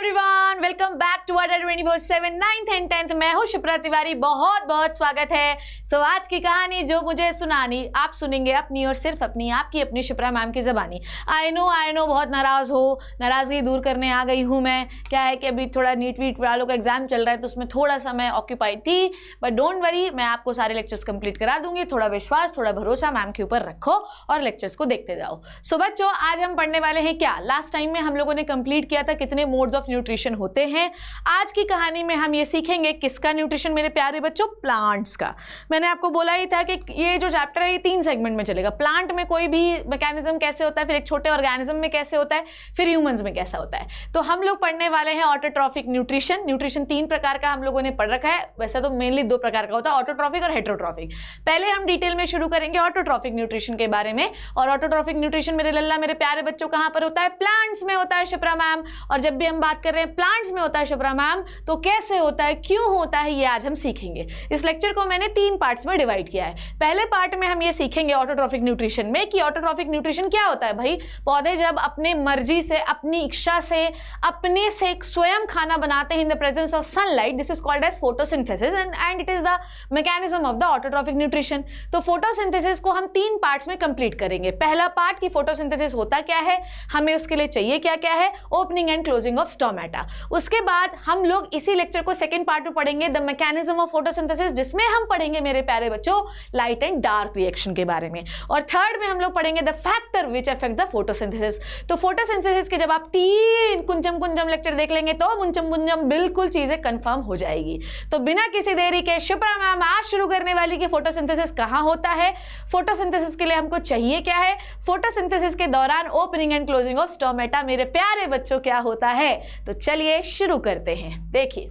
Everyone, welcome back to Adda 24/7 9th and 10th। मैं हूं शिप्रा तिवारी, बहुत बहुत स्वागत है। आज की कहानी जो मुझे सुनानी आप सुनेंगे अपनी और सिर्फ अपनी, आपकी अपनी शिप्रा मैम की ज़बानी। आई नो बहुत नाराज़ हो, नाराज़गी दूर करने आ गई हूँ मैं। क्या है कि अभी थोड़ा नीट वीट वालों का एग्जाम चल रहा है तो उसमें थोड़ा सा मैं ऑक्यूपाइड थी, बट डोंट वरी, मैं आपको सारे लेक्चर्स कंप्लीट करा दूंगी। थोड़ा विश्वास, थोड़ा भरोसा मैम के ऊपर रखो और लेक्चर्स को देखते जाओ। बच्चों, आज हम पढ़ने वाले हैं क्या, लास्ट टाइम में हम लोगों ने कंप्लीट किया था कितने मोड्स ऑफ न्यूट्रिशन होते हैं। आज की कहानी में हम ये सीखेंगे किसका न्यूट्रिशन मेरे प्यारे बच्चों, प्लांट्स का। मैंने आपको बोला ही था कि ये जो चैप्टर है ये 3 सेगमेंट में चलेगा। प्लांट में कोई भी मैकेनिज्म कैसे होता है, फिर एक छोटे ऑर्गेनिज्म में कैसे होता है, फिर ह्यूमंस में कैसा होता है। तो हम लोग पढ़ने वाले हैं ऑटोट्रॉफिक न्यूट्रिशन। न्यूट्रिशन 3 प्रकार का हम लोगों ने पढ़ रखा है, वैसे तो मेनली 2 प्रकार का होता है, ऑटोट्रॉफिक और हेटेरोट्रॉफिक। पहले हम डिटेल में शुरू करेंगे ऑटोट्रॉफिक न्यूट्रिशन के बारे में। और ऑटोट्रॉफिक न्यूट्रिशन मेरे लल्ला मेरे प्यारे बच्चों कहाँ पर होता है, प्लांट्स में होता है शिप्रा मैम। और जब भी हम बात कर रहे हैं प्लांट्स में होता है शिप्रा मैम, तो कैसे होता है, क्यों होता है, ये आज हम सीखेंगे। इस लेक्चर को मैंने 3 पार्ट्स में डिवाइड किया है। पहले पार्ट में हम ये सीखेंगे ऑटोट्रॉफिक न्यूट्रिशन में कि ऑटोट्रॉफिक न्यूट्रिशन क्या होता है। भाई, पौधे जब अपने मर्जी से, अपनी इच्छा से, अपने से स्वयं खाना बनाते हैं in the presence of sunlight, this is called as photosynthesis and it is the mechanism of the autotrophic nutrition. तो फोटोसिंथेसिस को हम 3 पार्ट्स में कंप्लीट करेंगे। पहला पार्ट की फोटोसिंथेसिस होता क्या है, हमें उसके लिए चाहिए क्या क्या है, opening and closing of stomata. उसके बाद हम लोग इसी लेक्चर को सेकंड पार्ट में पढ़ेंगे द मैकेनिज्म ऑफ फोटोसिंथेसिस, जिसमें हम पढ़ेंगे मेरे प्यारे बच्चों लाइट एंड डार्क रिएक्शन के बारे में। और थर्ड में हम लोग पढ़ेंगे the factor which affect the photosynthesis. तो फोटोसिंथेसिस के जब आप 3 कुंजम लेक्चर देख लेंगे तो मुंचम बिल्कुल चीजें कंफर्म हो जाएगी। तो बिना किसी देरी के शिप्रा मैम आज शुरू करने वाली कि फोटोसिंथेसिस कहां होता है, फोटोसिंथेसिस के लिए हमको चाहिए क्या है, फोटोसिंथेसिस के दौरान opening and closing of stomata मेरे प्यारे बच्चों क्या होता है। तो चलिए शुरू करते हैं। देखिए,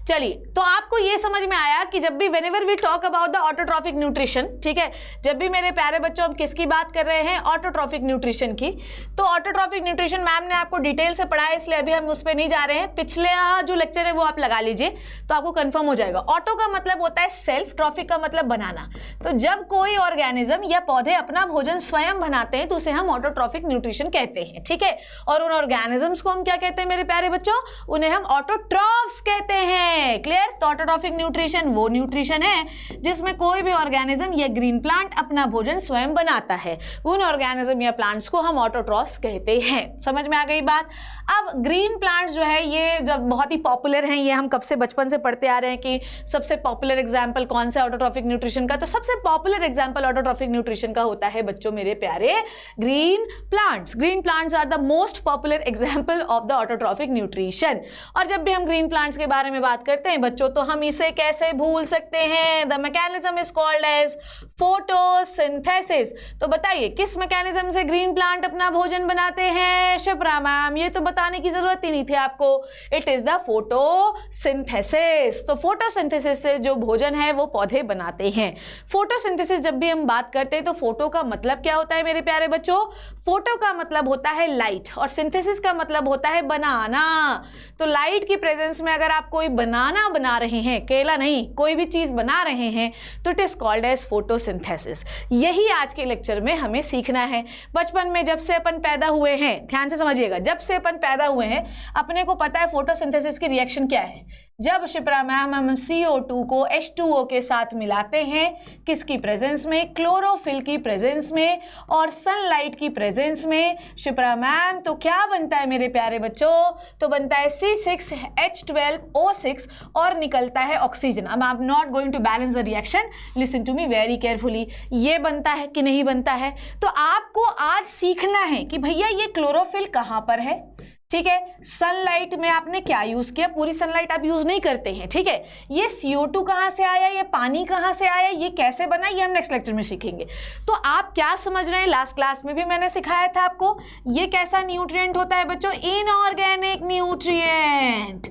चलिए, तो आपको ये समझ में आया कि जब भी whenever we talk about the autotrophic nutrition, ठीक है, जब भी मेरे प्यारे बच्चों हम किसकी बात कर रहे हैं, ऑटोट्रॉफिक न्यूट्रिशन की। तो ऑटोट्रॉफिक न्यूट्रिशन मैम ने आपको डिटेल से पढ़ा है, इसलिए अभी हम उस पर नहीं जा रहे हैं। पिछले जो लेक्चर है वो आप लगा लीजिए तो आपको कंफर्म हो जाएगा। ऑटो का मतलब होता है सेल्फ, ट्रॉफिक का मतलब बनाना। तो जब कोई ऑर्गेनिज्म या पौधे अपना भोजन स्वयं बनाते हैं तो उसे हम ऑटोट्रॉफिक न्यूट्रिशन कहते हैं, ठीक है। और उन ऑर्गेनिजम्स को हम क्या कहते हैं मेरे प्यारे बच्चों, उन्हें हम ऑटोट्रॉफ्स कहते हैं। क्लियर। तो ऑटोट्रॉफिक न्यूट्रिशन वो न्यूट्रिशन है जिसमें कोई भी ऑर्गेनिज्म या ग्रीन प्लांट अपना भोजन स्वयं बनाता है। उन ऑर्गेनिज्म या प्लांट्स को हम ऑटोट्रॉफ्स कहते हैं। समझ में आ गई बात। अब ग्रीन प्लांट्स जो है ये जब बहुत ही पॉपुलर हैं, ये हम कब से बचपन से पढ़ते आ रहे हैं कि सबसे पॉपुलर एग्जाम्पल कौन सा ऑटोट्रॉफिक न्यूट्रिशन का। तो सबसे पॉपुलर एग्जाम्पल ऑटोट्रॉफिक न्यूट्रिशन का होता है बच्चों मेरे प्यारे green plants. Green plants are the most popular example of the autotrophic nutrition. और जब भी हम ग्रीन प्लांट्स के बारे में बात करते हैं बच्चों तो हम इसे कैसे भूल सकते हैं, the mechanism is called as photosynthesis. तो बताइए किस मैकेनिज्म से ग्रीन प्लांट अपना भोजन बनाते हैं शिप्रा मैम, ये तो बताने की जरूरत ही नहीं थी आपको। It is the photosynthesis. तो फोटोसिंथेसिस से जो भोजन है वो पौधे बनाते हैं। फोटोसिंथेसिस जब भी हम बात करते हैं तो फोटो का मतलब क्या होता है मेरे प्यारे बच्चों, फोटो का मतलब होता है लाइट और सिंथेसिस का मतलब होता है बनाना। तो लाइट की प्रेजेंस में अगर आप कोई बनाना बना रहे हैं, केला नहीं, कोई भी चीज बना रहे हैं तो it is called as photosynthesis. यही आज के लेक्चर में हमें सीखना है। बचपन में जब से अपन पैदा हुए हैं, ध्यान से समझिएगा, जब से अपन पैदा हुए हैं अपने को पता है फोटोसिंथेसिस की रिएक्शन क्या है। जब शिप्रा मैम हम CO2 को H2O के साथ मिलाते हैं, किसकी प्रेजेंस में, क्लोरोफिल की प्रेजेंस में और सनलाइट की प्रेजेंस में शिप्रा मैम, तो क्या बनता है मेरे प्यारे बच्चों, तो बनता है C6H12O6 और निकलता है ऑक्सीजन। अब I am not going to balance the reaction, listen to me very carefully. ये बनता है कि नहीं बनता है, तो आपको आज सीखना है कि भैया ये क्लोरोफिल कहाँ पर है, ठीक है। सनलाइट में आपने क्या यूज किया, पूरी सनलाइट आप यूज नहीं करते हैं, ठीक है। ये CO2 कहाँ से आया, ये पानी कहाँ से आया, ये कैसे बना, ये हम नेक्स्ट लेक्चर में सीखेंगे। तो आप क्या समझ रहे हैं, लास्ट क्लास में भी मैंने सिखाया था आपको, ये कैसा न्यूट्रिएंट होता है बच्चों, इनऑर्गेनिक न्यूट्रिएंट।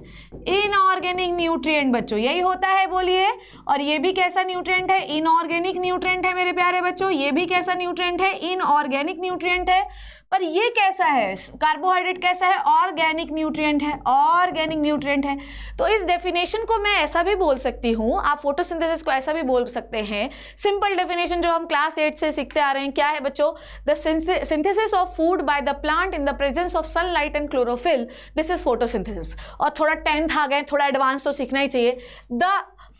इनऑर्गेनिक न्यूट्रिएंट बच्चों यही होता है, बोलिए। और ये भी कैसा न्यूट्रिएंट है, इनऑर्गेनिक न्यूट्रिएंट है मेरे प्यारे बच्चों। ये भी कैसा न्यूट्रिएंट है, इनऑर्गेनिक न्यूट्रिएंट है। पर ये कैसा है, कार्बोहाइड्रेट कैसा है, ऑर्गेनिक न्यूट्रिएंट है, ऑर्गेनिक न्यूट्रिएंट है। तो इस डेफिनेशन को मैं ऐसा भी बोल सकती हूँ, आप फोटोसिंथेसिस को ऐसा भी बोल सकते हैं, सिंपल डेफिनेशन जो हम क्लास 8 से सीखते आ रहे हैं, क्या है बच्चों, the synthesis of food by the plant in the presence of sunlight and chlorophyll, this is photosynthesis. और थोड़ा 10th आ गए, थोड़ा एडवांस तो सीखना ही चाहिए। The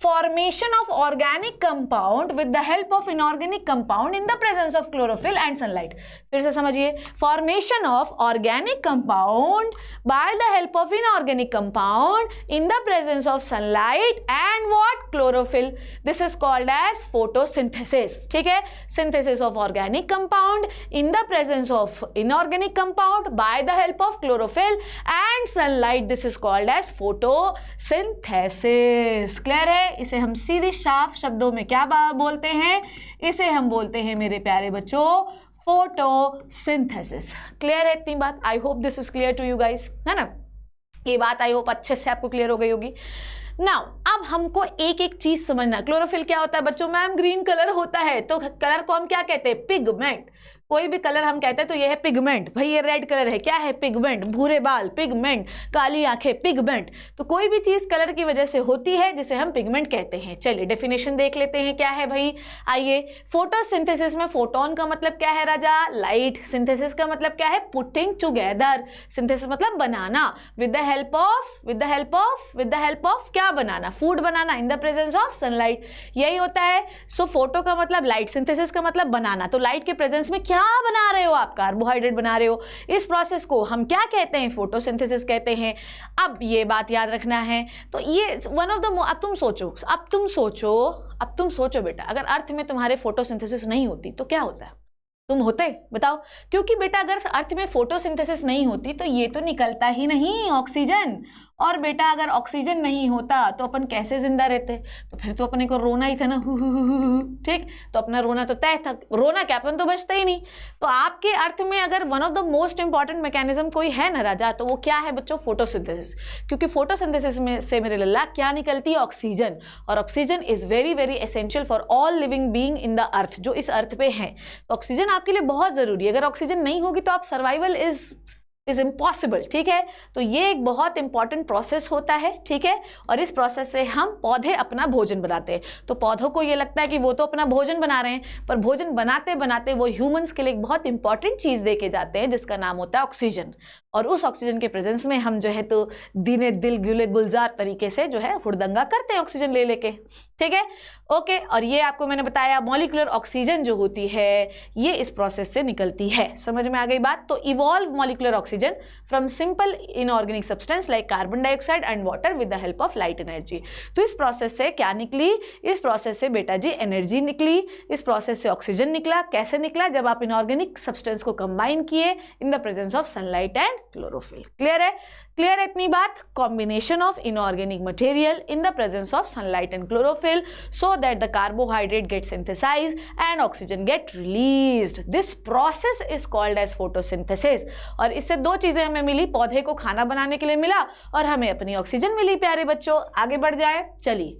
formation of organic compound with the help of inorganic compound in the presence of chlorophyll and sunlight। फिर से समझिए, formation of organic compound by the help of inorganic compound in the presence of sunlight and what, chlorophyll, this is called as photosynthesis। ठीक है, synthesis of organic compound in the presence of inorganic compound by the help of chlorophyll and sunlight, this is called as photosynthesis। Clear है? इसे हम सीधे साफ शब्दों में क्या बोलते हैं, इसे हम बोलते हैं मेरे प्यारे बच्चों फोटोसिंथेसिस। क्लियर है इतनी बात? I hope this is clear to you guys, है ना? ये बात आई होप अच्छे से आपको क्लियर हो गई होगी। नाउ अब हमको एक एक चीज समझना। क्लोरोफिल क्या होता है बच्चों? मैम ग्रीन कलर होता है, तो कलर को हम क्या कहते हैं? पिगमेंट। कोई भी कलर हम कहते हैं तो ये है पिगमेंट। भाई ये रेड कलर है, क्या है? पिगमेंट। भूरे बाल, पिगमेंट। काली आंखें, पिगमेंट। तो कोई भी चीज कलर की वजह से होती है जिसे हम पिगमेंट कहते हैं। चलिए डेफिनेशन देख लेते हैं, क्या है भाई? आइए, फोटोसिंथेसिस में फोटोन का मतलब क्या है राजा? लाइट। सिंथेसिस का मतलब क्या है? Putting together. सिंथेसिस मतलब बनाना, विद द हेल्प ऑफ क्या बनाना? फूड बनाना in the presence of sunlight, यही होता है। सो फोटो का मतलब लाइट, सिंथेसिस का मतलब बनाना। तो लाइट के प्रेजेंस में क्या बना रहे हो आप? कार्बोहाइड्रेट बना रहे हो। इस प्रोसेस को हम क्या कहते हैं? फोटोसिंथेसिस कहते हैं। अब ये बात याद रखना है। तो ये वन ऑफ द, अब तुम सोचो बेटा, अगर अर्थ में तुम्हारे फोटोसिंथेसिस नहीं होती तो क्या होता है? तुम होते? बताओ। क्योंकि बेटा अगर अर्थ में फोटोसिंथेसिस नहीं होती तो ये तो निकलता ही नहीं ऑक्सीजन, और बेटा अगर ऑक्सीजन नहीं होता तो अपन कैसे जिंदा रहते? तो फिर तो अपने को रोना ही था ना, ठीक? तो अपना रोना तो तय था, रोना क्या, अपन तो बचते ही नहीं। तो आपके अर्थ में अगर one of the most important mechanism कोई है ना राजा, तो वो क्या है बच्चों? फोटोसिंथेसिस। क्योंकि फोटोसिंथेसिस में से मेरे लल्ला क्या निकलती है? ऑक्सीजन। और oxygen is very very essential for all living being in the earth, जो इस अर्थ पे हैं। तो ऑक्सीजन आपके लिए बहुत जरूरी है। अगर ऑक्सीजन नहीं होगी तो आप सर्वाइवल इज इम्पॉसिबल। ठीक है, तो ये एक बहुत इंपॉर्टेंट प्रोसेस होता है। ठीक है, और इस प्रोसेस से हम पौधे अपना भोजन बनाते हैं। तो पौधों को ये लगता है कि वो तो अपना भोजन बना रहे हैं, पर भोजन बनाते बनाते वो ह्यूमंस के लिए एक बहुत इंपॉर्टेंट चीज दे के जाते हैं जिसका नाम होता है ऑक्सीजन। और उस ऑक्सीजन के प्रेजेंस में हम जो है तो दिने दिल गुले गुलजार तरीके से जो है हुड़दंगा करते हैं ऑक्सीजन ले लेके। ठीक है, ओके। और ये आपको मैंने बताया मॉलिक्यूलर ऑक्सीजन जो होती है ये इस प्रोसेस से निकलती है। समझ में आ गई बात? तो evolve molecular oxygen from simple inorganic substance like carbon dioxide and water with the help of light energy. तो इस प्रोसेस से क्या निकली? इस प्रोसेस से बेटा जी एनर्जी निकली, इस प्रोसेस से ऑक्सीजन निकला। कैसे निकला? जब आप इनऑर्गेनिक सब्सटेंस को कंबाइन किए इन the presence of sunlight and chlorophyll. Clear है? क्लियर है इतनी बात? Combination of inorganic material in the presence of sunlight and chlorophyll so that the carbohydrate gets synthesized and oxygen get released. This process is called as photosynthesis। और इससे दो चीजें हमें मिली, पौधे को खाना बनाने के लिए मिला और हमें अपनी ऑक्सीजन मिली। प्यारे बच्चों आगे बढ़ जाए, चलिए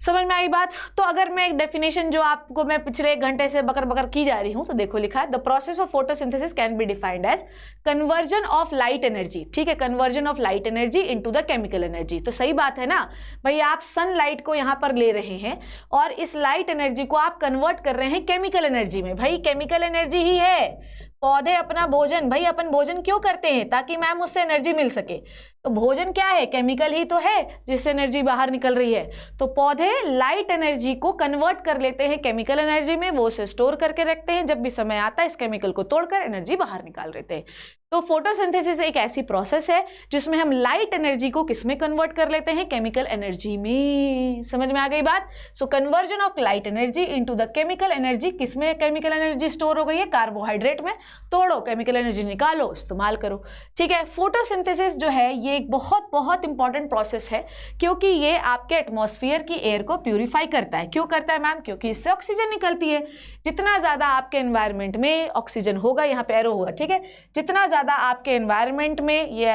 समझ में आई बात? तो अगर मैं एक डेफिनेशन जो आपको मैं पिछले 1 घंटे से बकर बकर की जा रही हूं तो देखो लिखा है the process of photosynthesis can be defined as conversion of light energy. ठीक है, conversion of light energy into the chemical energy. तो सही बात है ना भाई, आप सनलाइट को यहां पर ले रहे हैं और इस लाइट एनर्जी को आप कन्वर्ट कर रहे हैं केमिकल एनर्जी में। भाई केमिकल एनर्जी ही है। पौधे अपना भोजन, भाई अपन भोजन क्यों करते हैं? ताकि मैम उससे एनर्जी मिल सके। तो भोजन क्या है? केमिकल ही तो है जिससे एनर्जी बाहर निकल रही है। तो पौधे लाइट एनर्जी को कन्वर्ट कर लेते हैं केमिकल एनर्जी में, वो उसे स्टोर करके रखते हैं, जब भी समय आता है इस केमिकल को तोड़कर एनर्जी बाहर निकाल लेते हैं। तो फोटोसिंथेसिस एक ऐसी प्रोसेस है जिसमें हम लाइट एनर्जी को किसमें कन्वर्ट कर लेते हैं? केमिकल एनर्जी में। समझ में आ गई बात? So conversion of light energy into the chemical energy. किसमें केमिकल एनर्जी स्टोर हो गई है? कार्बोहाइड्रेट में। तोड़ो, केमिकल एनर्जी निकालो, इस्तेमाल करो। ठीक है, फोटोसिंथेसिस जो है ये एक बहुत बहुत इंपॉर्टेंट प्रोसेस है क्योंकि ये आपके एटमॉस्फेयर की एयर को प्यूरिफाई करता है। क्यों करता है मैम? क्योंकि इससे ऑक्सीजन निकलती है। जितना ज्यादा आपके एनवायरमेंट में ऑक्सीजन होगा, यहाँ पे एरो होगा, ठीक है, जितना ज्यादा आपके एनवायरमेंट में, ये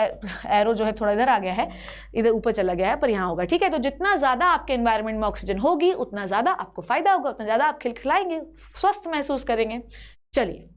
एरो जो है थोड़ा इधर आ गया है, इधर ऊपर चला गया है पर यहाँ होगा, ठीक है। तो जितना ज्यादा आपके एनवायरमेंट में ऑक्सीजन होगी उतना ज्यादा आपको फायदा होगा, उतना ज्यादा आप खिलखिलाएंगे, स्वस्थ महसूस करेंगे। चलिए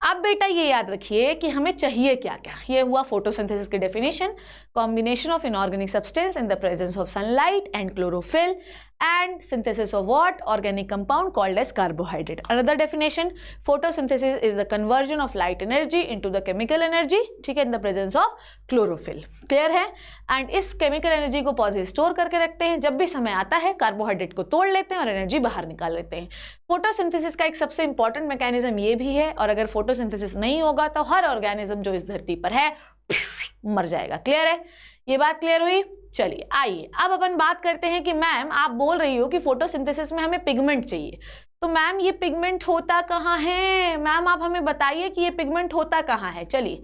अब बेटा ये याद रखिए कि हमें चाहिए क्या क्या। ये हुआ फोटोसिंथेसिस की definition, combination of inorganic substance in the presence of sunlight and chlorophyll and synthesis of what? Organic compound called as carbohydrate. Another definition, photosynthesis is the conversion of light energy into the chemical energy, ठीक है, in the presence of chlorophyll. Clear है? And इस chemical energy को पौधे store करके रखते हैं, जब भी समय आता है कार्बोहाइड्रेट को तोड़ लेते हैं और एनर्जी बाहर निकाल लेते हैं। फोटोसिंथेसिस का एक सबसे इंपॉर्टेंट मैकेनिज्म ये भी है, और अगर फोटोसिंथेसिस नहीं होगा तो हर ऑर्गेनिज्म जो इस धरती पर है मर जाएगा। क्लियर है? ये बात क्लियर हुई? चलिए आइए अब अपन बात करते हैं कि मैम आप बोल रही हो कि फोटोसिंथेसिस में हमें पिगमेंट चाहिए, तो मैम ये पिगमेंट होता कहाँ है? मैम आप हमें बताइए कि ये पिगमेंट होता कहाँ है। चलिए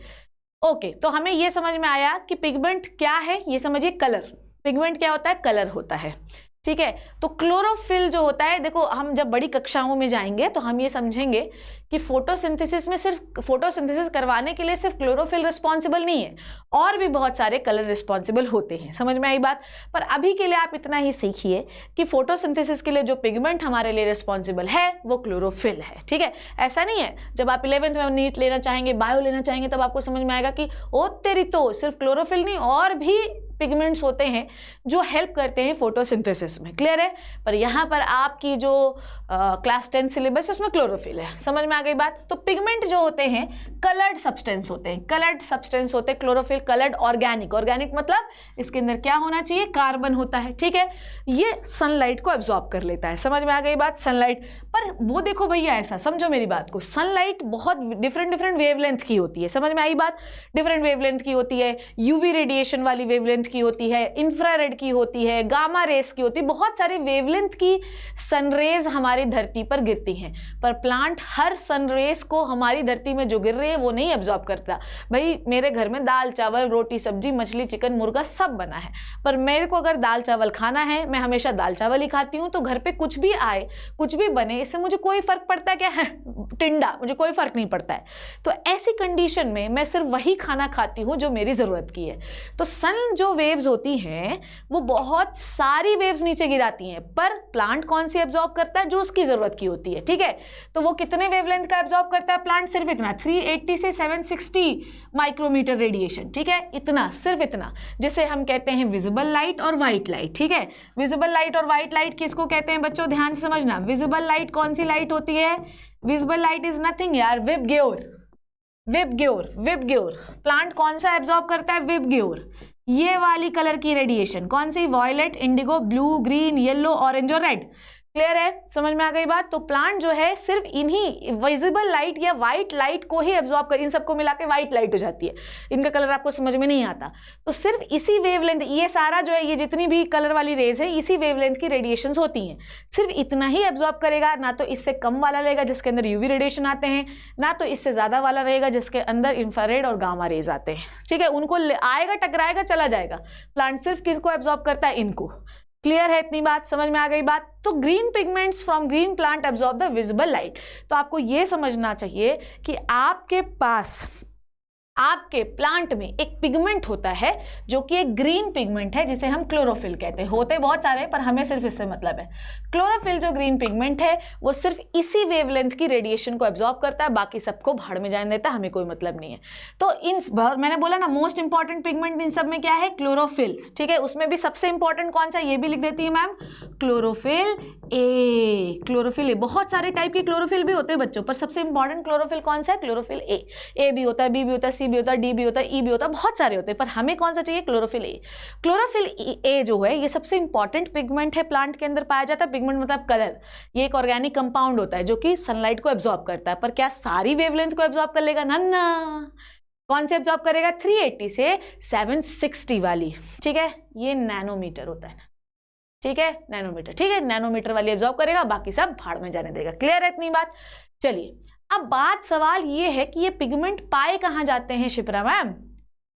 ओके, तो हमें ये समझ में आया कि पिगमेंट क्या है, ये समझिए कलर। पिगमेंट क्या होता है? कलर होता है, ठीक है। तो क्लोरोफिल जो होता है, देखो हम जब बड़ी कक्षाओं में जाएंगे तो हम ये समझेंगे कि फोटोसिंथेसिस में सिर्फ फोटोसिंथेसिस करवाने के लिए सिर्फ क्लोरोफिल रिस्पॉन्सिबल नहीं है, और भी बहुत सारे कलर रिस्पॉन्सिबल होते हैं। समझ में आई बात? पर अभी के लिए आप इतना ही सीखिए कि फोटोसिंथेसिस के लिए जो पिगमेंट हमारे लिए रिस्पॉन्सिबल है वो क्लोरोफिल है, ठीक है। ऐसा नहीं है जब आप 11th में नीट लेना चाहेंगे, बायो लेना चाहेंगे, तब आपको समझ में आएगा कि ओ तेरी तो सिर्फ क्लोरोफिल नहीं और भी पिगमेंट्स होते हैं जो हेल्प करते हैं फोटोसिंथेसिस में। क्लियर है? पर यहाँ पर आपकी जो क्लास 10 सिलेबस है उसमें क्लोरोफिल है। समझ में आ गई बात? तो पिगमेंट जो होते हैं कलर्ड सब्सटेंस होते हैं, कलर्ड सब्सटेंस होते हैं क्लोरोफिल। कलर्ड ऑर्गेनिक, ऑर्गेनिक मतलब इसके अंदर क्या होना चाहिए? कार्बन होता है, ठीक है। ये सनलाइट को एब्जॉर्ब कर लेता है। समझ में आ गई बात? सनलाइट पर वो देखो भैया, ऐसा समझो मेरी बात को, सनलाइट बहुत डिफरेंट वेवलेंथ की होती है। समझ में आई बात? डिफरेंट वेवलेंथ की होती है, यूवी रेडिएशन वाली वेवलेंथ की होती है, इंफ्रारेड की होती है, गामा रेस की होती है, बहुत सारे वेवलेंथ की सनरेज हमारी धरती पर गिरती हैं। पर प्लांट हर सनरेज को हमारी धरती में जो गिर रही है वो नहीं एब्जॉर्ब करता। भाई मेरे घर में दाल चावल रोटी सब्जी मछली चिकन मुर्गा सब बना है, पर मेरे को अगर दाल चावल खाना है, मैं हमेशा दाल चावल ही खाती हूँ, तो घर पे कुछ भी आए कुछ भी बने, इससे मुझे कोई फर्क पड़ता क्या है? टिंडा, मुझे कोई फर्क नहीं पड़ता है। तो ऐसी कंडीशन में मैं सिर्फ वही खाना खाती हूँ जो मेरी ज़रूरत की है। तो सन जो वेव्स होती हैं वो बहुत सारी वेव्स नीचे गिराती हैं, पर प्लांट कौन सी एब्जॉर्ब करता है? जो उसकी ज़रूरत की होती है, ठीक है। तो वो कितने वेवलेंथ का एब्जॉर्ब करता है प्लांट? सिर्फ इतना, 380 से 760 माइक्रोमीटर रेडिएशन, ठीक है। इतना, सिर्फ इतना, जिसे हम कहते हैं विजिबल लाइट और वाइट लाइट, ठीक है। विजिबल लाइट और वाइट लाइट किसको कहते हैं बच्चों? ध्यान से समझना। विजिबल लाइट कौन सी लाइट होती है? विजिबल लाइट इज नथिंग यार, विबग्योर। विबग्योर प्लांट कौन सा एब्जॉर्ब करता है? विबग्योर। ये वाली कलर की रेडिएशन कौन सी? Violet, indigo, blue, green, yellow, orange और रेड। क्लियर है? समझ में आ गई बात? तो प्लांट जो है सिर्फ इन्हीं विजिबल लाइट या वाइट लाइट को ही एब्जॉर्ब कर, इन सबको मिला के वाइट लाइट हो जाती है। इनका कलर आपको समझ में नहीं आता। तो सिर्फ इसी वेवलेंथ, ये सारा जो है, ये जितनी भी कलर वाली रेज है, इसी वेवलेंथ की रेडिएशंस होती हैं। सिर्फ इतना ही एब्जॉर्ब करेगा, ना तो इससे कम वाला लेगा जिसके अंदर यूवी रेडिएशन आते हैं, ना तो इससे ज़्यादा वाला रहेगा जिसके अंदर इंफ्रारेड और गामा रेज आते हैं, ठीक है। उनको आएगा, टकराएगा, चला जाएगा। प्लांट सिर्फ किसको एब्जॉर्ब करता है? इनको। क्लियर है इतनी बात? समझ में आ गई बात? तो green pigments from green plant absorb the visible light. तो आपको ये समझना चाहिए कि आपके पास, आपके प्लांट में एक पिगमेंट होता है जो कि एक ग्रीन पिगमेंट है, जिसे हम क्लोरोफिल कहते हैं। होते बहुत सारे, पर हमें सिर्फ इससे मतलब है। क्लोरोफिल जो ग्रीन पिगमेंट है वो सिर्फ इसी वेवलेंथ की रेडिएशन को एब्जॉर्ब करता है, बाकी सबको भाड़ में जाने देता है, हमें कोई मतलब नहीं है। तो इन, मैंने बोला ना, मोस्ट इंपॉर्टेंट पिगमेंट इन सब में क्या है? क्लोरोफिल, ठीक है। उसमें भी सबसे इंपॉर्टेंट कौन सा? ये भी लिख देती है ma'am, chlorophyll A. Chlorophyll A, बहुत सारे टाइप के क्लोरोफिल भी होते हैं बच्चों, पर सबसे इंपॉर्टेंट क्लोरोफिल कौन सा है? Chlorophyll A. ए भी होता है, बी भी होता है, सी भी होता है, डी भी होता है, ई भी होता है, बहुत सारे होते हैं, पर हमें कौन सा चाहिए? Chlorophyll A. क्लोरोफिल ए जो है ये सबसे इंपॉर्टेंट पिगमेंट है, प्लांट के अंदर पाया जाता है। पिगमेंट मतलब कलर। ये एक ऑर्गेनिक कंपाउंड होता है जो कि सनलाइट को एब्जॉर्ब करता है, पर क्या सारी वेवलेंथ को एब्जॉर्ब कर लेगा? ना। कौन से एब्जॉर्ब करेगा? 380 से 760 वाली, ठीक है। ये नैनोमीटर होता है, ठीक है, नैनोमीटर, ठीक है। नैनोमीटर वाली एब्जॉर्ब करेगा, बाकी सब भाड़ में जाने देगा। क्लियर है इतनी बात? चलिए अब बात, सवाल ये है कि ये पिगमेंट पाए कहाँ जाते हैं शिप्रा मैम?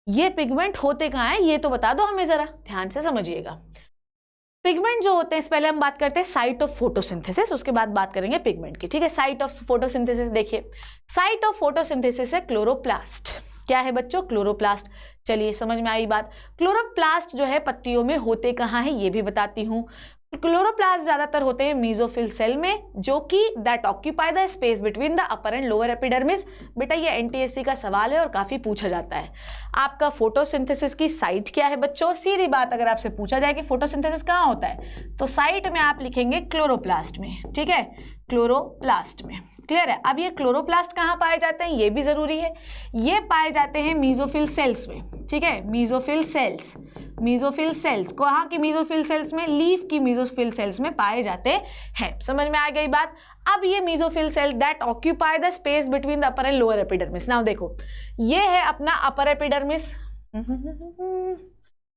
ये पिगमेंट होते कहाँ हैं ये तो बता दो हमें, जरा ध्यान से समझिएगा। पिगमेंट जो होते हैं, इस पहले हम बात करते हैं साइट ऑफ फोटोसिंथेसिस, उसके बाद बात करेंगे पिगमेंट की, ठीक है। साइट ऑफ फोटोसिंथेसिस देखिए, साइट ऑफ फोटोसिंथेसिस है क्लोरोप्लास्ट। क्या है बच्चों? क्लोरोप्लास्ट। चलिए समझ में आई बात। क्लोरोप्लास्ट जो है पत्तियों में होते कहाँ हैं ये भी बताती हूँ। क्लोरोप्लास्ट ज्यादातर होते हैं मीजोफिल सेल में, जो कि that occupy the space between the upper and lower epidermis. बेटा ये एनटीएससी का सवाल है और काफी पूछा जाता है। आपका फोटोसिंथेसिस की साइट क्या है बच्चों? सीधी बात, अगर आपसे पूछा जाए कि फोटोसिंथेसिस कहाँ होता है तो साइट में आप लिखेंगे क्लोरोप्लास्ट में, ठीक है, क्लोरोप्लास्ट में। क्लियर है? अब ये क्लोरोप्लास्ट कहाँ पाए जाते हैं ये भी जरूरी है। ये पाए जाते हैं मीजोफिल सेल्स में, ठीक है, मीजोफिल सेल्स। मीजोफिल सेल्स कहाँ की मीजोफिल सेल्स में? लीफ की मीजोफिल सेल्स में पाए जाते हैं। समझ में आ गई बात? अब ये mesophyll cells that occupy the space between the upper and lower epidermis. Now देखो, ये है अपना अपर एपिडर्मिस,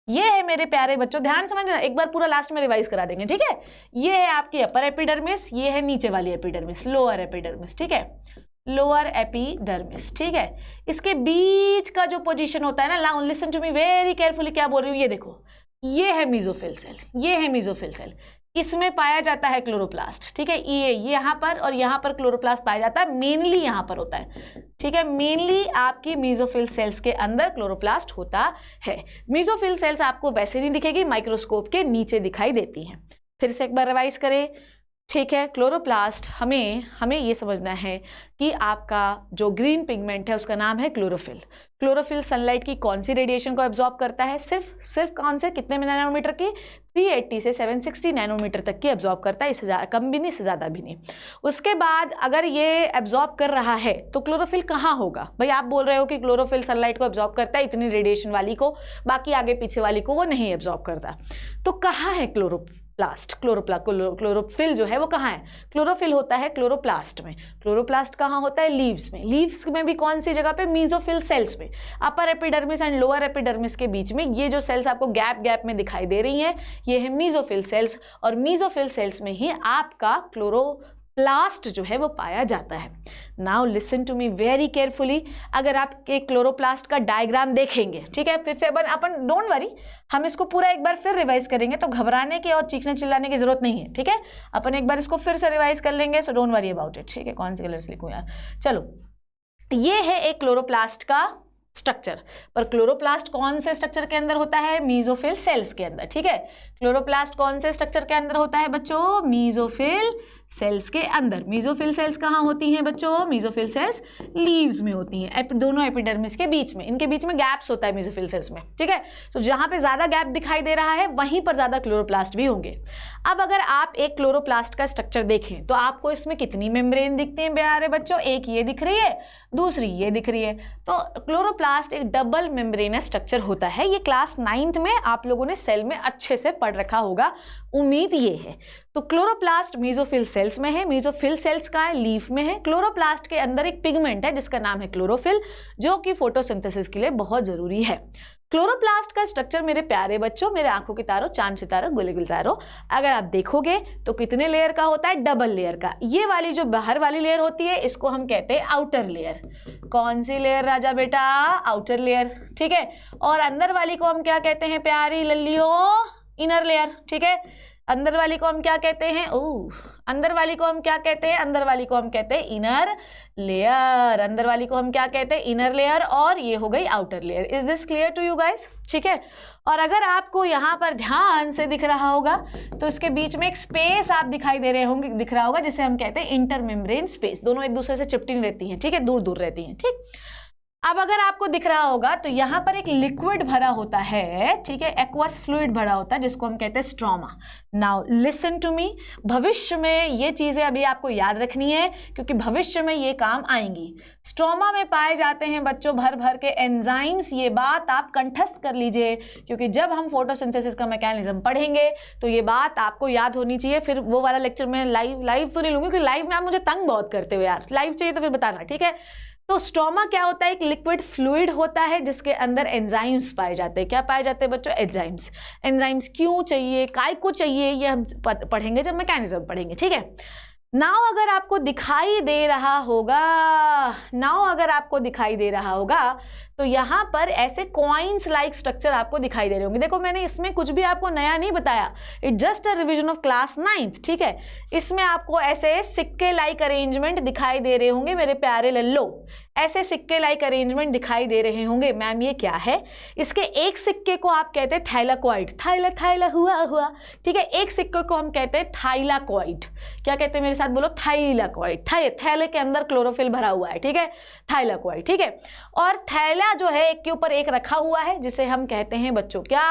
ये है मेरे प्यारे बच्चों, ध्यान समझना, एक बार पूरा लास्ट में रिवाइज करा देंगे, ठीक है। ये है आपकी अपर एपिडर्मिस, ये है नीचे वाली एपिडर्मिस, लोअर एपिडर्मिस, ठीक है, लोअर एपिडर्मिस, ठीक है। इसके बीच का जो पोजीशन होता है ना, now listen to me very carefully, क्या बोल रही हूँ, ये देखो, ये है मीजोफिल सेल, ये है मीजोफिल सेल, इसमें पाया जाता है क्लोरोप्लास्ट, ठीक है। ये यहाँ पर और यहाँ पर क्लोरोप्लास्ट पाया जाता है, मेनली यहाँ पर होता है, ठीक है, मेनली आपकी मीजोफिल सेल्स के अंदर क्लोरोप्लास्ट होता है। मीजोफिल सेल्स आपको वैसे नहीं दिखेगी, माइक्रोस्कोप के नीचे दिखाई देती हैं। फिर से एक बार रिवाइज करें, ठीक है। क्लोरोप्लास्ट हमें ये समझना है कि आपका जो ग्रीन पिगमेंट है उसका नाम है क्लोरोफिल। क्लोरोफिल सनलाइट की कौन सी रेडिएशन को एब्जॉर्ब करता है? सिर्फ कौन से, कितने नैनोमीटर की? 380 से 760 नैनोमीटर तक की एब्जॉर्ब करता है, इससे कम भी नहीं, इससे ज़्यादा भी नहीं। उसके बाद अगर ये एब्जॉर्ब कर रहा है तो क्लोरोफिल कहाँ होगा? भाई आप बोल रहे हो कि क्लोरोफिल सनलाइट को एब्जॉर्ब करता है, इतनी रेडिएशन वाली को, बाकी आगे पीछे वाली को वो नहीं एब्जॉर्ब करता। तो कहाँ है क्लोरोफिल जो है वो कहाँ है? क्लोरोफिल होता है क्लोरोप्लास्ट में। क्लोरोप्लास्ट कहाँ होता है? लीव्स में। लीव्स में भी कौन सी जगह पे? मीजोफिल सेल्स में। Upper epidermis and lower epidermis के बीच में ये जो सेल्स आपको गैप में दिखाई दे रही हैं, ये है मीजोफिल सेल्स, और मीजोफिल सेल्स में ही आपका क्लोरोप्लास्ट जो है वो पाया जाता है। Now listen to me very carefully, अगर आप एक क्लोरोप्लास्ट का डायग्राम देखेंगे, ठीक है, फिर से अपन डोंट वरी, हम इसको पूरा एक बार फिर रिवाइज करेंगे, तो घबराने की और चीखने चिल्लाने की जरूरत नहीं है, ठीक है। अपन एक बार इसको फिर से रिवाइज कर लेंगे, so don't worry about it, ठीक है। कौन से कलर से लिखूं यार, चलो, ये है एक क्लोरोप्लास्ट का स्ट्रक्चर, पर क्लोरोप्लास्ट कौन से स्ट्रक्चर के अंदर होता है? मीजोफिल सेल्स के अंदर, ठीक है। क्लोरोप्लास्ट कौन से स्ट्रक्चर के अंदर होता है बच्चों? मीजोफिल सेल्स के अंदर। मीजोफिल सेल्स कहाँ होती हैं बच्चों? मीजोफिल सेल्स लीव्स में होती हैं, दोनों एपिडर्मिस के बीच में, इनके बीच में गैप्स होता है मीजोफिल सेल्स में, ठीक है। तो जहाँ पे ज्यादा गैप दिखाई दे रहा है वहीं पर ज्यादा क्लोरोप्लास्ट भी होंगे। अब अगर आप एक क्लोरोप्लास्ट का स्ट्रक्चर देखें तो आपको इसमें कितनी मेम्ब्रेन दिखती हैं प्यारे बच्चों? एक ये दिख रही है, दूसरी ये दिख रही है। तो क्लोरोप्लास्ट एक डबल मेम्ब्रेनस स्ट्रक्चर होता है। ये क्लास 9th में आप लोगों ने सेल में अच्छे से पढ़ रखा होगा, उम्मीद ये है। तो क्लोरोप्लास्ट मीजोफिल सेल्स में है। मीजोफिल सेल्स का है, लीफ में है। क्लोरोप्लास्ट के अंदर एक पिगमेंट है जिसका नाम है क्लोरोफिल, जो कि फोटोसिंथेसिस के लिए बहुत जरूरी है। क्लोरोप्लास्ट का स्ट्रक्चर मेरे प्यारे बच्चों, मेरे आंखों की तारों, चांद सितारों, गुल गुलजारों, अगर आप देखोगे तो कितने लेयर का होता है? डबल लेयर का। ये वाली जो बाहर वाली लेयर होती है इसको हम कहते हैं आउटर लेयर। कौन सी लेयर राजा बेटा? आउटर लेयर, ठीक है। और अंदर वाली को हम क्या कहते हैं प्यारी लल्लियों? इनर लेयर, ठीक है। अंदर वाली को हम क्या कहते हैं? अंदर वाली को हम क्या कहते हैं? अंदर वाली को हम कहते हैं इनर लेयर। अंदर वाली को हम क्या कहते हैं? Inner layer. और ये हो गई outer layer. Is this clear to you guys? ठीक है। और अगर आपको यहाँ पर ध्यान से दिख रहा होगा तो इसके बीच में एक स्पेस आप दिखाई दे रहे होंगे, दिख रहा होगा, जिसे हम कहते हैं इंटरमेम्ब्रेन स्पेस। दोनों एक दूसरे से चिपटी नहीं रहती हैं, ठीक है, दूर दूर रहती हैं, ठीक। अब अगर आपको दिख रहा होगा तो यहाँ पर एक लिक्विड भरा होता है, ठीक है, एक्वस फ्लूइड भरा होता है, जिसको हम कहते हैं stroma. Now listen to me, भविष्य में ये चीजें अभी आपको याद रखनी है क्योंकि भविष्य में ये काम आएंगी। स्ट्रोमा में पाए जाते हैं बच्चों भर भर के एंजाइम्स। ये बात आप कंठस्थ कर लीजिए क्योंकि जब हम फोटोसिंथेसिस का मैकेनिज्म पढ़ेंगे तो ये बात आपको याद होनी चाहिए। फिर वो वाला लेक्चर में लाइव तो नहीं लूंगी क्योंकि लाइव में आप मुझे तंग बहुत करते हो यार। लाइव चाहिए तो फिर बताना, ठीक है। तो स्ट्रोमा क्या होता है? एक लिक्विड फ्लूइड होता है जिसके अंदर एंजाइम्स पाए जाते हैं। क्या पाए जाते हैं बच्चों? एंजाइम्स। एंजाइम्स क्यों चाहिए, काय को चाहिए, ये हम पढ़ेंगे जब मैकेनिज्म पढ़ेंगे, ठीक है। नाउ अगर आपको दिखाई दे रहा होगा, तो यहाँ पर ऐसे कॉइन्स लाइक स्ट्रक्चर आपको दिखाई दे रहे होंगे। देखो मैंने इसमें कुछ भी आपको नया नहीं बताया, it just a revision of class 9th, ठीक है। इसमें आपको ऐसे सिक्के लाइक अरेंजमेंट दिखाई दे रहे होंगे मेरे प्यारे लल्लो, ऐसे सिक्के लाइक अरेंजमेंट दिखाई दे रहे होंगे। मैम ये क्या है? इसके एक सिक्के को आप कहते हैं थाइलाकॉइड, थाइला थाइला हुआ, ठीक है। एक सिक्के को हम कहते हैं थाइलाकॉइड। क्या कहते हैं मेरे साथ बोलो? थाइलाकॉइड। थैले के अंदर क्लोरोफिल भरा हुआ है, ठीक है, थाइलाकॉइड, ठीक है। और थैला जो है एक के ऊपर एक रखा हुआ है, जिसे हम कहते हैं बच्चों क्या?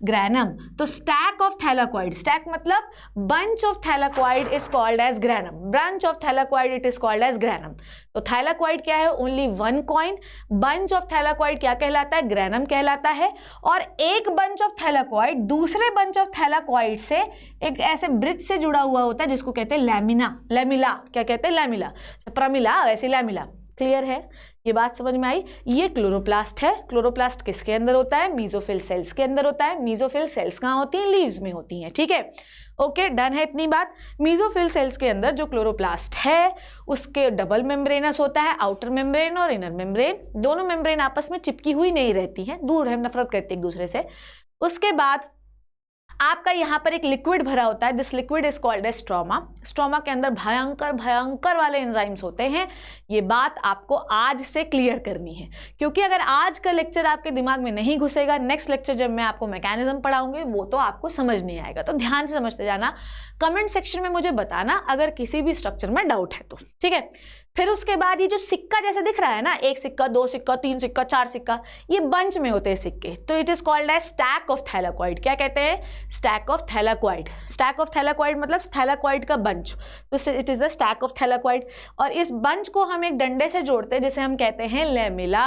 ग्रैनम। तो स्टैक ऑफ थैलाकॉइड, स्टैक मतलब bunch of thylakoid is called as granum, branch of thylakoid it is called as granum. तो थैलाकॉइड क्या है? Only one coin. Bunch of thylakoid क्या कहलाता है? ग्रैनम कहलाता है। और एक बंच ऑफ थैलाकॉइड दूसरे बंच ऑफ थैलाकॉइड से एक ऐसे ब्रिज से जुड़ा हुआ होता है जिसको कहते हैं लैमिना, लैमिला। क्या कहते हैं? लैमिला, प्रमिला वैसे लैमिला। क्लियर है? ये बात समझ में आई? ये क्लोरोप्लास्ट है। क्लोरोप्लास्ट किसके अंदर होता है? मीजोफिल सेल्स के अंदर होता है। मीजोफिल सेल्स कहाँ होती हैं? लीव्स में होती हैं, ठीक है। ओके, डन है इतनी बात। मीजोफिल सेल्स के अंदर जो क्लोरोप्लास्ट है उसके डबल मेम्ब्रेनस होता है, आउटर मेम्ब्रेन और इनर मेम्ब्रेन। दोनों मेम्ब्रेन आपस में चिपकी हुई नहीं रहती हैं, दूर है, नफरत करती एक दूसरे से। उसके बाद आपका यहाँ पर एक लिक्विड भरा होता है, this liquid is called as stroma. Stroma के अंदर भयंकर भयंकर वाले एंजाइम्स होते हैं। ये बात आपको आज से क्लियर करनी है, क्योंकि अगर आज का लेक्चर आपके दिमाग में नहीं घुसेगा, नेक्स्ट लेक्चर जब मैं आपको मैकेनिज्म पढ़ाऊंगी वो तो आपको समझ नहीं आएगा। तो ध्यान से समझते जाना। कमेंट सेक्शन में मुझे बताना अगर किसी भी स्ट्रक्चर में डाउट है तो, ठीक है। फिर उसके बाद ये जो सिक्का जैसे दिख रहा है ना, एक सिक्का, दो सिक्का, तीन सिक्का, चार सिक्का, ये बंच में होते हैं सिक्के, तो it is called as stack of thylakoid. क्या कहते हैं? Stack of thylakoid. Stack of thylakoid मतलब थैलाकॉइड का बंच, तो it is a stack of thylakoid. और इस बंच को हम एक डंडे से जोड़ते हैं जिसे हम कहते हैं लैमिला।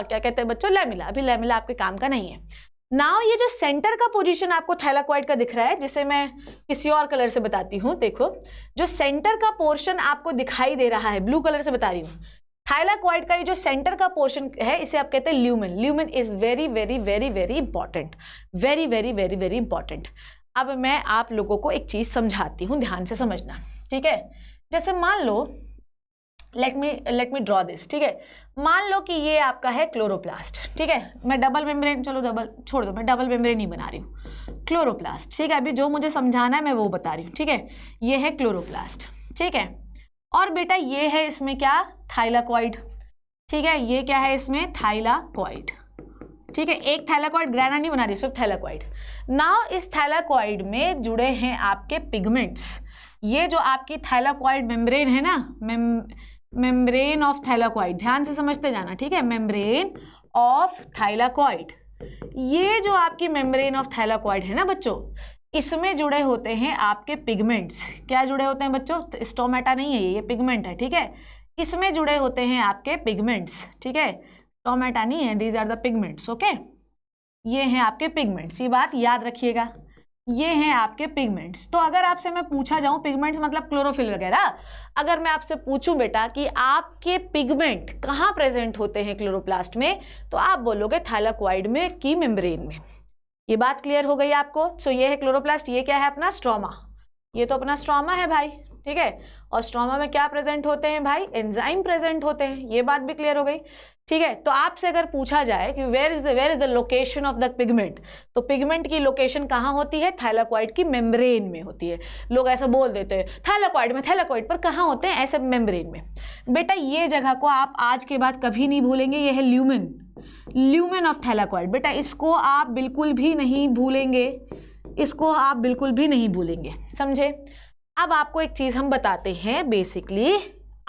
क्या कहते हैं बच्चों? लैमिला। अभी लैमिला आपके काम का नहीं है। नाउ ये जो सेंटर का पोजीशन आपको थैलाकॉइड का दिख रहा है, जिसे मैं किसी और कलर से बताती हूँ, देखो जो सेंटर का पोर्शन आपको दिखाई दे रहा है, ब्लू कलर से बता रही हूँ, थाइलाकॉइड का ये जो सेंटर का पोर्शन है इसे आप कहते हैं lumen. Lumen is very very very very important, very very very very important. अब मैं आप लोगों को एक चीज समझाती हूँ, ध्यान से समझना, ठीक है। जैसे मान लो, लेट मी ड्रॉ दिस, ठीक है। मान लो कि ये आपका है क्लोरोप्लास्ट, ठीक है। मैं डबल मेम्ब्रेन, चलो डबल छोड़ दो, मैं डबल मेम्ब्रेन नहीं बना रही हूँ, क्लोरोप्लास्ट, ठीक है। अभी जो मुझे समझाना है मैं वो बता रही हूँ, ठीक है। ये है क्लोरोप्लास्ट, ठीक है। और बेटा ये है इसमें क्या? थाइलाकॉइड, ठीक है। ये क्या है इसमें? थाइलाकॉइड, ठीक है। एक थाइलाकॉइड, ग्रैना नहीं बना रही, सिर्फ थाइलाकॉइड। नाउ इस थाइलाकॉइड में जुड़े हैं आपके पिगमेंट्स। ये जो आपकी थाइलाकॉइड मेम्ब्रेन है ना, मेम्ब्रेन ऑफ थाइलाकॉइड, ध्यान से समझते जाना, ठीक है। मेम्ब्रेन ऑफ थाइलाकॉइड, ये जो आपकी मेम्ब्रेन ऑफ थाइलाकॉइड है ना बच्चों, इसमें जुड़े होते हैं आपके पिगमेंट्स। क्या जुड़े होते हैं बच्चों? स्टोमेटा नहीं है ये पिगमेंट है, ठीक है। इसमें जुड़े होते हैं आपके पिगमेंट्स, ठीक है। स्टोमेटा नहीं है, these are the pigments, okay. ये हैं आपके पिगमेंट्स, ये बात याद रखिएगा, ये हैं आपके पिगमेंट्स। तो अगर आपसे मैं पूछा जाऊं, पिगमेंट्स मतलब क्लोरोफिल वगैरह, अगर मैं आपसे पूछूं बेटा कि आपके पिगमेंट कहाँ प्रेजेंट होते हैं क्लोरोप्लास्ट में, तो आप बोलोगे थाइलाकॉइड में की मेम्ब्रेन में। ये बात क्लियर हो गई आपको? सो ये है क्लोरोप्लास्ट, ये क्या है अपना? स्ट्रोमा। ये तो अपना स्ट्रोमा है भाई, ठीक है। और स्ट्रोमा में क्या प्रेजेंट होते हैं भाई? एंजाइम प्रेजेंट होते हैं। ये बात भी क्लियर हो गई, ठीक है। तो आपसे अगर पूछा जाए कि where is the location of the pigment, तो पिगमेंट की लोकेशन कहाँ होती है? थाइलाकॉइड की मेम्ब्रेन में होती है। लोग ऐसा बोल देते हैं थाइलाकॉइड में, थाइलाकॉइड पर कहाँ होते हैं? ऐसे मेम्ब्रेन में। बेटा ये जगह को आप आज के बाद कभी नहीं भूलेंगे, ये है ल्यूमेन, ल्यूमेन ऑफ थाइलाकॉइड। बेटा इसको आप बिल्कुल भी नहीं भूलेंगे, इसको आप बिल्कुल भी नहीं भूलेंगे, समझे। अब आपको एक चीज़ हम बताते हैं, बेसिकली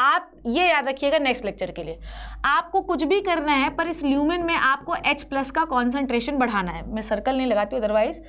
आप ये याद रखिएगा नेक्स्ट लेक्चर के लिए, आपको कुछ भी करना है पर इस ल्यूमेन में आपको H+ का कॉन्सेंट्रेशन बढ़ाना है। मैं सर्कल नहीं लगाती हूँ, अदरवाइज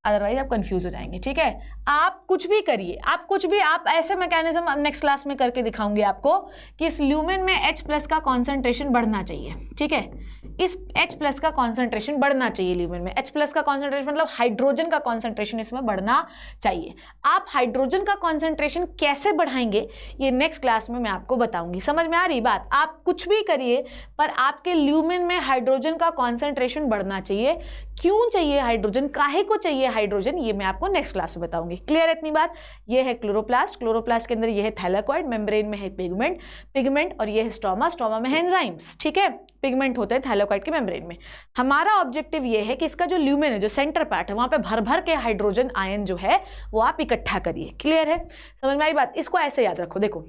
आप कंफ्यूज हो जाएंगे, ठीक है। आप कुछ भी करिए, आप कुछ भी, आप ऐसे मैकेनिज्म नेक्स्ट क्लास में करके दिखाऊंगी आपको कि इस ल्यूमेन में H+ का कॉन्सेंट्रेशन बढ़ना चाहिए, ठीक है। इस H+ का कॉन्सेंट्रेशन बढ़ना चाहिए ल्यूमेन में। H+ का कॉन्सेंट्रेशन मतलब हाइड्रोजन का कॉन्सेंट्रेशन इसमें बढ़ना चाहिए। आप हाइड्रोजन का कॉन्सेंट्रेशन कैसे बढ़ाएंगे ये नेक्स्ट क्लास में मैं आपको बताऊंगी। समझ में आ रही बात? आप कुछ भी करिए पर आपके ल्यूमेन में हाइड्रोजन का कॉन्सेंट्रेशन बढ़ना चाहिए। क्यों चाहिए हाइड्रोजन? काहे को चाहिए हाइड्रोजन, ये मैं आपको नेक्स्ट क्लास में बताऊंगी। क्लियर है इतनी बात? ये है क्लोरोप्लास्ट, क्लोरोप्लास्ट के अंदर ये है थैलेकॉइड, मेम्ब्रेन में है पिगमेंट और ये है स्ट्रोमा, स्ट्रोमा में है एंजाइम्स। ठीक है, पिगमेंट होते हैं थैलेकॉइड के मेम्ब्रेन में। हमारा ऑब्जेक्टिव ये है कि इसका जो ल्यूमेन है, जो सेंटर पार्ट है, वहां पे भर भर के हाइड्रोजन आयन जो है वो आप इकट्ठा करिए। क्लियर है? समझ में आई बात? इसको ऐसे याद रखो। देखो,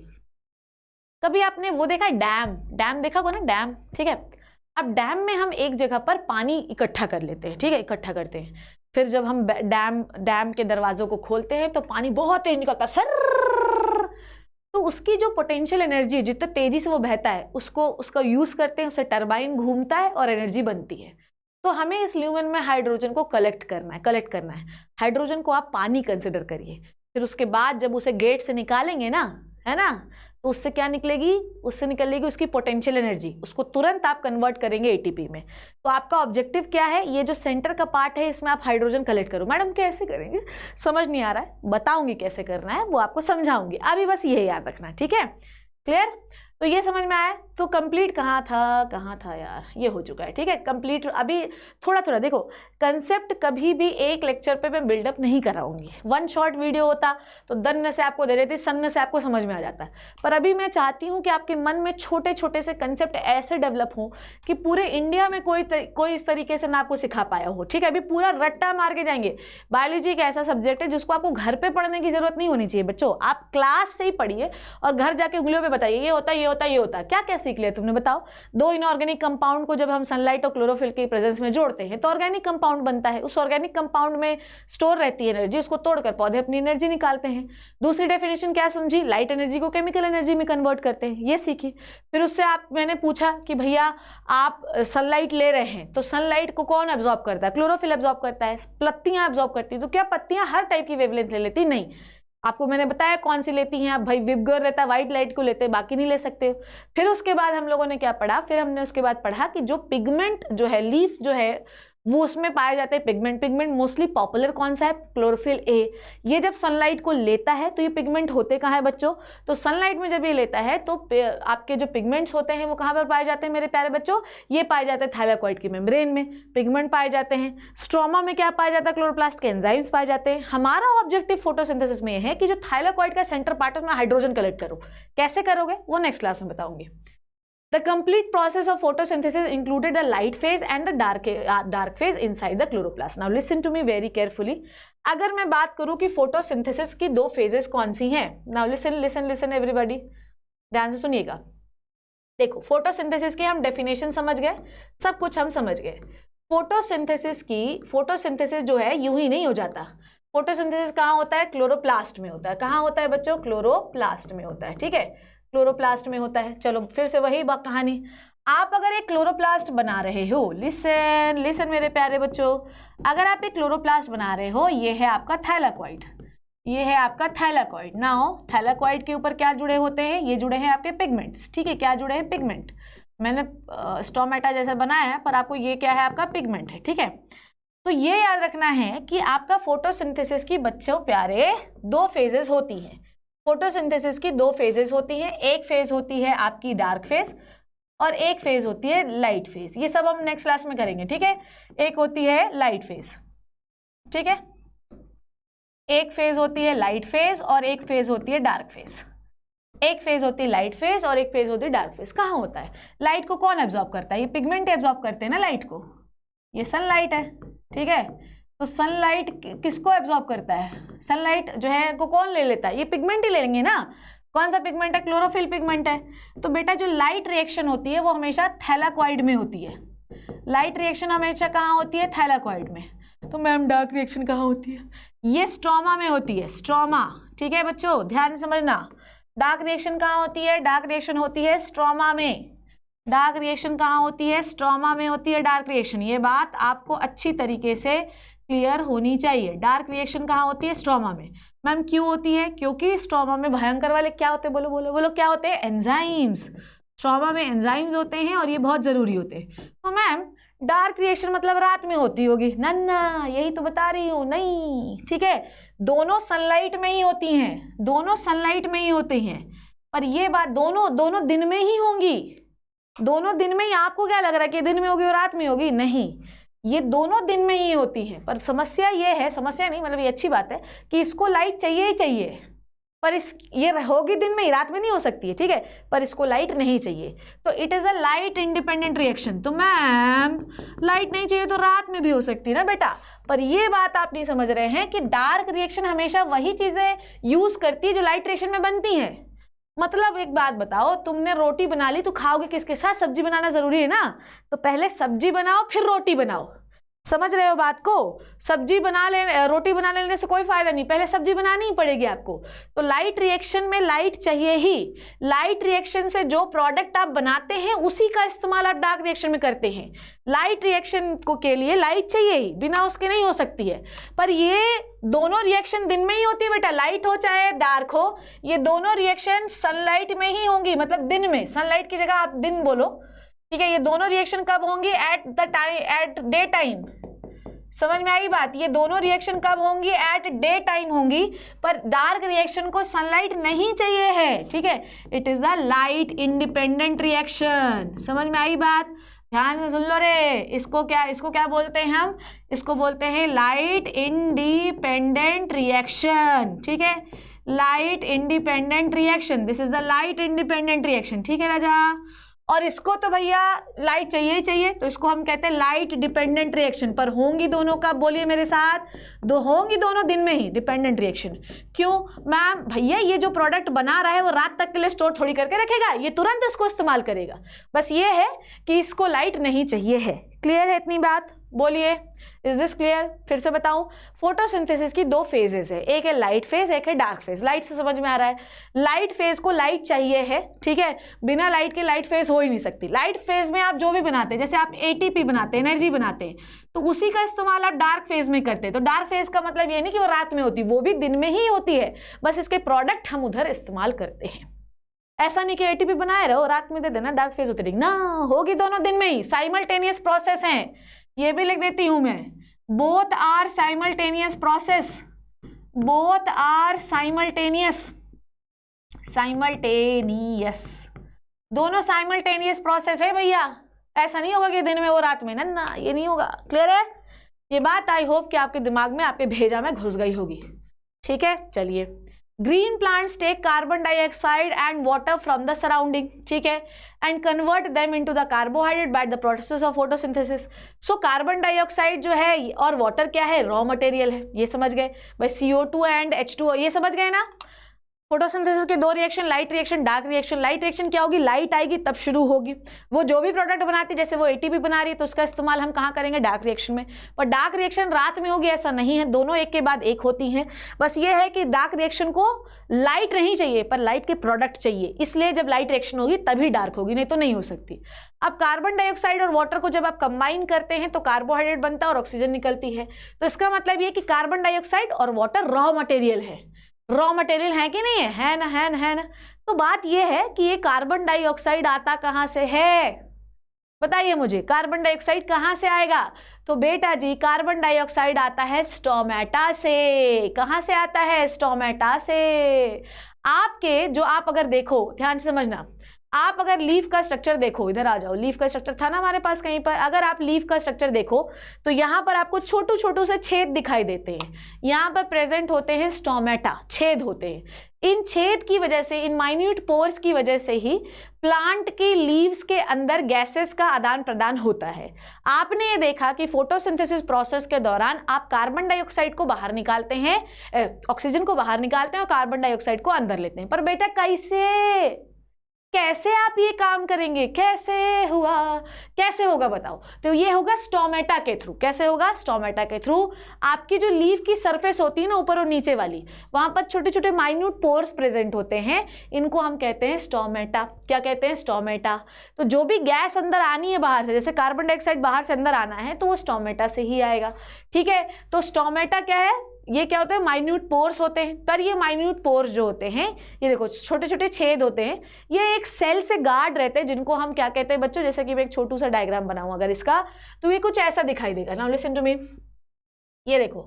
कभी आपने वो देखा है डैम देखा होगा ना, डैम। ठीक है, अब डैम में हम एक जगह पर पानी इकट्ठा कर लेते हैं। ठीक है, इकट्ठा करते हैं, फिर जब हम डैम के दरवाजों को खोलते हैं तो पानी बहुत तेज निकलता है, सर। तो उसकी जो पोटेंशियल एनर्जी, जितने तेजी से वो बहता है, उसका यूज करते हैं, उससे टरबाइन घूमता है और एनर्जी बनती है। तो हमें इस ल्यूमेन में हाइड्रोजन को कलेक्ट करना है। हाइड्रोजन को आप पानी कंसिडर करिए। फिर उसके बाद जब उसे गेट से निकालेंगे ना, है ना, तो उससे क्या निकलेगी? उससे निकलेगी उसकी पोटेंशियल एनर्जी। उसको तुरंत आप कन्वर्ट करेंगे एटीपी में। तो आपका ऑब्जेक्टिव क्या है? ये जो सेंटर का पार्ट है, इसमें आप हाइड्रोजन कलेक्ट करो। मैडम कैसे करेंगे? समझ नहीं आ रहा है, बताऊंगी कैसे करना है, वो आपको समझाऊंगी। अभी बस ये याद रखना है। ठीक है, क्लियर? तो ये समझ में आया? तो कंप्लीट कहाँ था यार? ये हो चुका है। ठीक है, कंप्लीट। अभी थोड़ा थोड़ा देखो, कंसेप्ट कभी भी एक लेक्चर पे मैं बिल्डअप नहीं कराऊंगी। वन शॉट वीडियो होता तो दन्न से आपको दे देती, सन्न से आपको समझ में आ जाता है। पर अभी मैं चाहती हूँ कि आपके मन में छोटे छोटे से कंसेप्ट ऐसे डेवलप हों कि पूरे इंडिया में कोई इस तरीके से ना आपको सिखा पाया हो। ठीक है, अभी पूरा रट्टा मार के जाएंगे। बायोलॉजी एक ऐसा सब्जेक्ट है जिसको आपको घर पे पढ़ने की जरूरत नहीं होनी चाहिए बच्चों। आप क्लास से ही पढ़िए और घर जाके उंगलियों पे बताइए ये होता है। क्या सीख लिया तुमने? बताओ। दो इनऑर्गेनिक कंपाउंड को जब हम सनलाइट और क्लोरोफिल की प्रेजेंस में जोड़ते हैं तो ऑर्गेनिक कंपाउंड बनता है। उस ऑर्गेनिक कंपाउंड में स्टोर रहती है एनर्जी, उसको तोड़कर पौधे अपनी एनर्जी निकालते हैं। दूसरी डेफिनेशन क्या समझी? लाइट एनर्जी को केमिकल एनर्जी में कन्वर्ट करते हैं, ये सीखी। फिर उससे मैंने पूछा कि भैया आप सनलाइट ले रहे हैं तो सनलाइट को कौन एब्जॉर्ब करता है? क्लोरोफिल एब्जॉर्ब करता है। पत्तियां एब्जॉर्ब करती है, तो क्या पत्तियां हर टाइप की वेवलेंथ ले लेती? नहीं। आपको मैंने बताया कौन सी लेती हैं आप। भाई विबगर रहता है, व्हाइट लाइट को लेते हैं, बाकी नहीं ले सकते हो। फिर उसके बाद हम लोगों ने क्या पढ़ा? फिर हमने उसके बाद पढ़ा कि जो पिगमेंट जो है, लीफ जो है, वो उसमें पाए जाते हैं पिगमेंट मोस्टली पॉपुलर कौन सा है? Chlorophyll A. ये जब सनलाइट को लेता है तो ये पिगमेंट होते कहाँ है बच्चों? तो सनलाइट में जब ये लेता है तो आपके जो पिगमेंट्स होते हैं वो कहाँ पर पाए जाते हैं मेरे प्यारे बच्चों? ये पाए जाते हैं थैलेकॉइड की मेम्ब्रेन में, पिगमेंट पाए जाते हैं। स्ट्रोमा में क्या पाया जाता है? क्लोरोप्लास्ट के एंजाइम्स पाए जाते हैं। हमारा ऑब्जेक्टिव फोटोसिंथेसिस में है कि जो थैलेकॉइड का सेंटर पार्ट है उसमें हाइड्रोजन कलेक्ट करो। कैसे करोगे वो नेक्स्ट क्लास में बताऊंगी। The complete process of photosynthesis included the light phase and the dark phase inside the chloroplast. Now listen to me very carefully. अगर मैं बात करूं कि फोटोसिंथेसिस की दो फेजेस कौन सी हैं, now listen everybody, ध्यान से सुनिएगा। देखो, फोटोसिंथेसिस की हम डेफिनेशन समझ गए, सब कुछ हम समझ गए। फोटोसिंथेसिस जो है यूं ही नहीं हो जाता। फोटोसिंथेसिस कहाँ होता है? क्लोरोप्लास्ट में होता है। कहाँ होता है बच्चों? क्लोरोप्लास्ट में होता है। ठीक है, क्लोरोप्लास्ट में होता है। चलो फिर से वही कहानी। आप अगर एक क्लोरोप्लास्ट बना रहे हो, लिसन मेरे प्यारे बच्चों, अगर आप एक क्लोरोप्लास्ट बना रहे हो, ये है आपका थैलेकॉइड, ये है आपका थैलेकॉइड। नाउ थैलेकॉइड के ऊपर क्या जुड़े होते हैं? ये जुड़े हैं आपके पिगमेंट्स। ठीक है, क्या जुड़े हैं? पिगमेंट। मैंने स्टोमेटा जैसा बनाया है पर आपको ये क्या है? आपका पिगमेंट है। ठीक है, तो ये याद रखना है कि आपका फोटोसिंथेसिस की बच्चों प्यारे दो फेजेस होती हैं। फोटोसिंथेसिस की दो फेजेस होती हैं। एक फेज होती है आपकी डार्क फेज और एक फेज होती है लाइट फेज। ये सब हम नेक्स्ट क्लास में करेंगे। ठीक है, एक होती है लाइट फेज। ठीक है, एक फेज होती है लाइट फेज और एक फेज होती है डार्क फेज। एक फेज होती है लाइट फेज और एक फेज होती है डार्क फेज। कहाँ होता है? लाइट को कौन एब्जॉर्ब करता है? ये पिगमेंट एब्जॉर्ब करते हैं ना लाइट को। ये सनलाइट है। ठीक है, तो सनलाइट किसको एब्जॉर्ब करता है? सनलाइट जो है को कौन ले लेता है? ये पिगमेंट ही ले लेंगे ना। कौन सा पिगमेंट है? क्लोरोफिल पिगमेंट है। तो बेटा जो लाइट रिएक्शन होती है वो हमेशा थैलेकॉइड में होती है। लाइट रिएक्शन हमेशा कहाँ होती है? थैलेकॉइड में। तो मैम डार्क रिएक्शन कहाँ होती है? ये स्ट्रोमा में होती है, स्ट्रोमा। ठीक है बच्चों, ध्यान से समझना। डार्क रिएक्शन कहाँ होती है? डार्क रिएक्शन होती है स्ट्रोमा में। डार्क रिएक्शन कहाँ होती है? स्ट्रोमा में होती है डार्क रिएक्शन। ये बात आपको अच्छी तरीके से क्लियर होनी चाहिए। डार्क रिएक्शन कहाँ होती है? स्ट्रोमा में। मैम क्यों होती है? क्योंकि स्ट्रोमा में भयंकर वाले क्या होते हैं? बोलो बोलो बोलो, क्या होते हैं? एंजाइम्स। स्ट्रोमा में एंजाइम्स होते हैं और ये बहुत जरूरी होते हैं। तो मैम डार्क रिएक्शन मतलब रात में होती होगी? ना, यही तो बता रही हूँ। नहीं, ठीक है, दोनों सनलाइट में ही होती हैं, दोनों सनलाइट में ही होती हैं। पर ये बात दोनों दिन में ही होंगी। दोनों दिन में ही। आपको क्या लग रहा है कि दिन में होगी और रात में होगी? नहीं, ये दोनों दिन में ही होती हैं, पर समस्या ये है, समस्या नहीं मतलब ये अच्छी बात है कि इसको लाइट चाहिए ही चाहिए, पर ये होगी दिन में ही, रात में नहीं हो सकती है, ठीक है, पर इसको लाइट नहीं चाहिए। तो it is a light independent reaction. तो मैम लाइट नहीं चाहिए तो रात में भी हो सकती है ना बेटा, पर ये बात आप नहीं समझ रहे हैं कि डार्क रिएक्शन हमेशा वही चीज़ें यूज़ करती है जो लाइट रिएक्शन में बनती हैं। मतलब एक बात बताओ, तुमने रोटी बना ली तो खाओगे किसके साथ? सब्जी बनाना जरूरी है ना, तो पहले सब्जी बनाओ फिर रोटी बनाओ। समझ रहे हो बात को? सब्जी बना ले, रोटी बना लेने से कोई फायदा नहीं, पहले सब्जी बनानी ही पड़ेगी आपको। तो लाइट रिएक्शन में लाइट चाहिए ही। लाइट रिएक्शन से जो प्रोडक्ट आप बनाते हैं उसी का इस्तेमाल आप डार्क रिएक्शन में करते हैं। लाइट रिएक्शन को के लिए लाइट चाहिए ही, बिना उसके नहीं हो सकती है। पर ये दोनों रिएक्शन दिन में ही होती है बेटा, लाइट हो चाहे डार्क हो, ये दोनों रिएक्शन सनलाइट में ही होंगी, मतलब दिन में। सनलाइट की जगह आप दिन बोलो, ठीक है। ये दोनों रिएक्शन कब होंगी? At day time. समझ में आई बात? ये दोनों रिएक्शन कब होंगी? एट डे टाइम होंगी, पर डार्क रिएक्शन को सनलाइट नहीं चाहिए है, ठीक है। It is the light independent reaction. समझ में आई बात? ध्यान से सुन लो रे। इसको क्या बोलते हैं हम? इसको बोलते हैं लाइट इंडिपेंडेंट रिएक्शन, ठीक है। Light independent reaction, this is the light independent reaction, ठीक है राजा। और इसको तो भैया लाइट चाहिए ही चाहिए, तो इसको हम कहते हैं लाइट डिपेंडेंट रिएक्शन। पर होंगी दोनों कब? बोलिए मेरे साथ, होंगी दोनों दिन में ही डिपेंडेंट रिएक्शन। क्यों मैम? भैया ये जो प्रोडक्ट बना रहा है वो रात तक के लिए स्टोर थोड़ी करके रखेगा, ये तुरंत इसको इस्तेमाल करेगा। बस ये है कि इसको लाइट नहीं चाहिए है। क्लियर है इतनी बात? बोलिए, इज दिस क्लियर? फिर से बताऊं, फोटोसिंथेसिस की दो फेजेस है, एक है लाइट फेज, एक है डार्क फेज। लाइट से समझ में आ रहा है, लाइट फेज को लाइट चाहिए है, ठीक है। बिना लाइट के लाइट फेज हो ही नहीं सकती। लाइट फेज में आप जो भी बनाते हैं, जैसे आप एटीपी बनाते हैं, एनर्जी बनाते हैं, तो उसी का इस्तेमाल आप डार्क फेज में करते हैं। तो डार्क फेज का मतलब ये नहीं कि वो रात में होती, वो भी दिन में ही होती है, बस इसके प्रोडक्ट हम उधर इस्तेमाल करते हैं। ऐसा नहीं कि एटीपी बनाए रहो रात में दे देना, डार्क फेज होती रहेगी ना, होगी दोनों दिन में ही। साइमल्टेनियस प्रोसेस है, ये भी लिख देती हूं मैं, both are simultaneous process, both are simultaneous, simultaneous, दोनों साइमल्टेनियस प्रोसेस है भैया। ऐसा नहीं होगा कि दिन में वो रात में, ना ये नहीं होगा। क्लियर है ये बात? आई होप कि आपके दिमाग में, आपके भेजा में घुस गई होगी, ठीक है। चलिए, green plants take carbon dioxide and water from the surrounding, ठीक है, and convert them into the carbohydrate by the process of photosynthesis. So carbon dioxide जो है और वाटर क्या है? रॉ मटेरियल है, ये समझ गए भाई। CO2 एंड H2O, ये समझ गए ना। फोटोसिंथेसिस के दो reaction, light reaction, dark reaction. Light reaction क्या होगी? लाइट आएगी तब शुरू होगी। वो जो भी प्रोडक्ट बनाती है, जैसे वो एटीपी बना रही है, तो उसका इस्तेमाल हम कहाँ करेंगे? डार्क रिएक्शन में। पर डार्क रिएक्शन रात में होगी ऐसा नहीं है, दोनों एक के बाद एक होती हैं। बस ये है कि डार्क रिएक्शन को लाइट नहीं चाहिए, पर लाइट के प्रोडक्ट चाहिए, इसलिए जब लाइट रिएक्शन होगी तभी डार्क होगी, नहीं तो नहीं हो सकती। अब कार्बन डाइऑक्साइड और वाटर को जब आप कंबाइन करते हैं तो कार्बोहाइड्रेट बनता है और ऑक्सीजन निकलती है। तो इसका मतलब ये कि कार्बन डाइऑक्साइड और वाटर रॉ मटेरियल है। रॉ मटेरियल है कि नहीं है? है ना, है ना। तो बात यह है कि ये कार्बन डाइऑक्साइड आता कहाँ से है? बताइए मुझे, कार्बन डाइऑक्साइड कहाँ से आएगा? तो बेटा जी, कार्बन डाइऑक्साइड आता है स्टोमेटा से। कहाँ से आता है? स्टोमेटा से। आपके जो, आप अगर देखो, ध्यान से समझना, आप अगर लीफ का स्ट्रक्चर देखो, इधर आ जाओ, लीफ का स्ट्रक्चर था ना हमारे पास कहीं पर। अगर आप लीफ का स्ट्रक्चर देखो तो यहाँ पर आपको छोटू छोटू से छेद दिखाई देते हैं, यहाँ पर प्रेजेंट होते हैं स्टोमेटा, छेद होते हैं। इन छेद की वजह से, इन माइन्यूट पोर्स की वजह से ही प्लांट के लीव्स के अंदर गैसेस का आदान प्रदान होता है। आपने ये देखा कि फोटोसिंथेसिस प्रोसेस के दौरान आप कार्बन डाइऑक्साइड को बाहर निकालते हैं, ऑक्सीजन को बाहर निकालते हैं और कार्बन डाइऑक्साइड को अंदर लेते हैं। पर बेटा कैसे आप ये काम करेंगे? कैसे हुआ, कैसे होगा बताओ? तो ये होगा स्टोमेटा के थ्रू। कैसे होगा? स्टोमेटा के थ्रू। आपकी जो लीफ की सरफेस होती है ना, ऊपर और नीचे वाली, वहां पर छोटे छोटे माइन्यूट पोर्स प्रेजेंट होते हैं, इनको हम कहते हैं स्टोमेटा। क्या कहते हैं? स्टोमेटा। तो जो भी गैस अंदर आनी है बाहर से, जैसे कार्बन डाइऑक्साइड बाहर से अंदर आना है, तो वो स्टोमेटा से ही आएगा, ठीक है। तो स्टोमेटा क्या है? ये क्या होता है? माइन्यूट पोर्स होते हैं। पर ये माइन्यूट पोर्स जो होते हैं, ये देखो छोटे छोटे छेद होते हैं, ये एक सेल से गार्ड रहते हैं, जिनको हम क्या कहते हैं बच्चों? जैसे कि मैं एक छोटू सा डायग्राम बनाऊं अगर इसका, तो ये कुछ ऐसा दिखाई देगा। नाउ लिसन टू मी, ये देखो,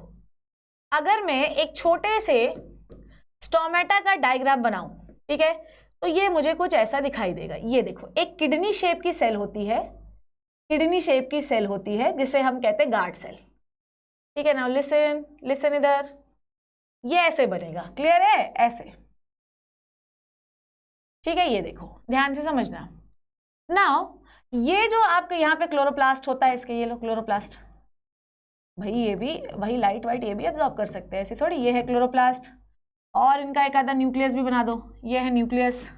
अगर मैं एक छोटे से स्टोमेटा का डायग्राम बनाऊं, ठीक है, तो ये मुझे कुछ ऐसा दिखाई देगा। ये देखो, एक किडनी शेप की सेल होती है, किडनी शेप की सेल होती है जिसे हम कहते हैं गार्ड सेल। ठीक है ना, लिसन इधर, ये ऐसे बनेगा, क्लियर है, ऐसे। ठीक है, ये देखो ध्यान से समझना। नाउ ये जो आपके यहाँ पे क्लोरोप्लास्ट होता है, इसके ये लो क्लोरोप्लास्ट, भाई ये भी, भाई लाइट वाइट ये भी एब्जॉर्ब कर सकते हैं, ऐसे थोड़ी। ये है क्लोरोप्लास्ट, और इनका एक आधा न्यूक्लियस भी बना दो, ये है nucleus.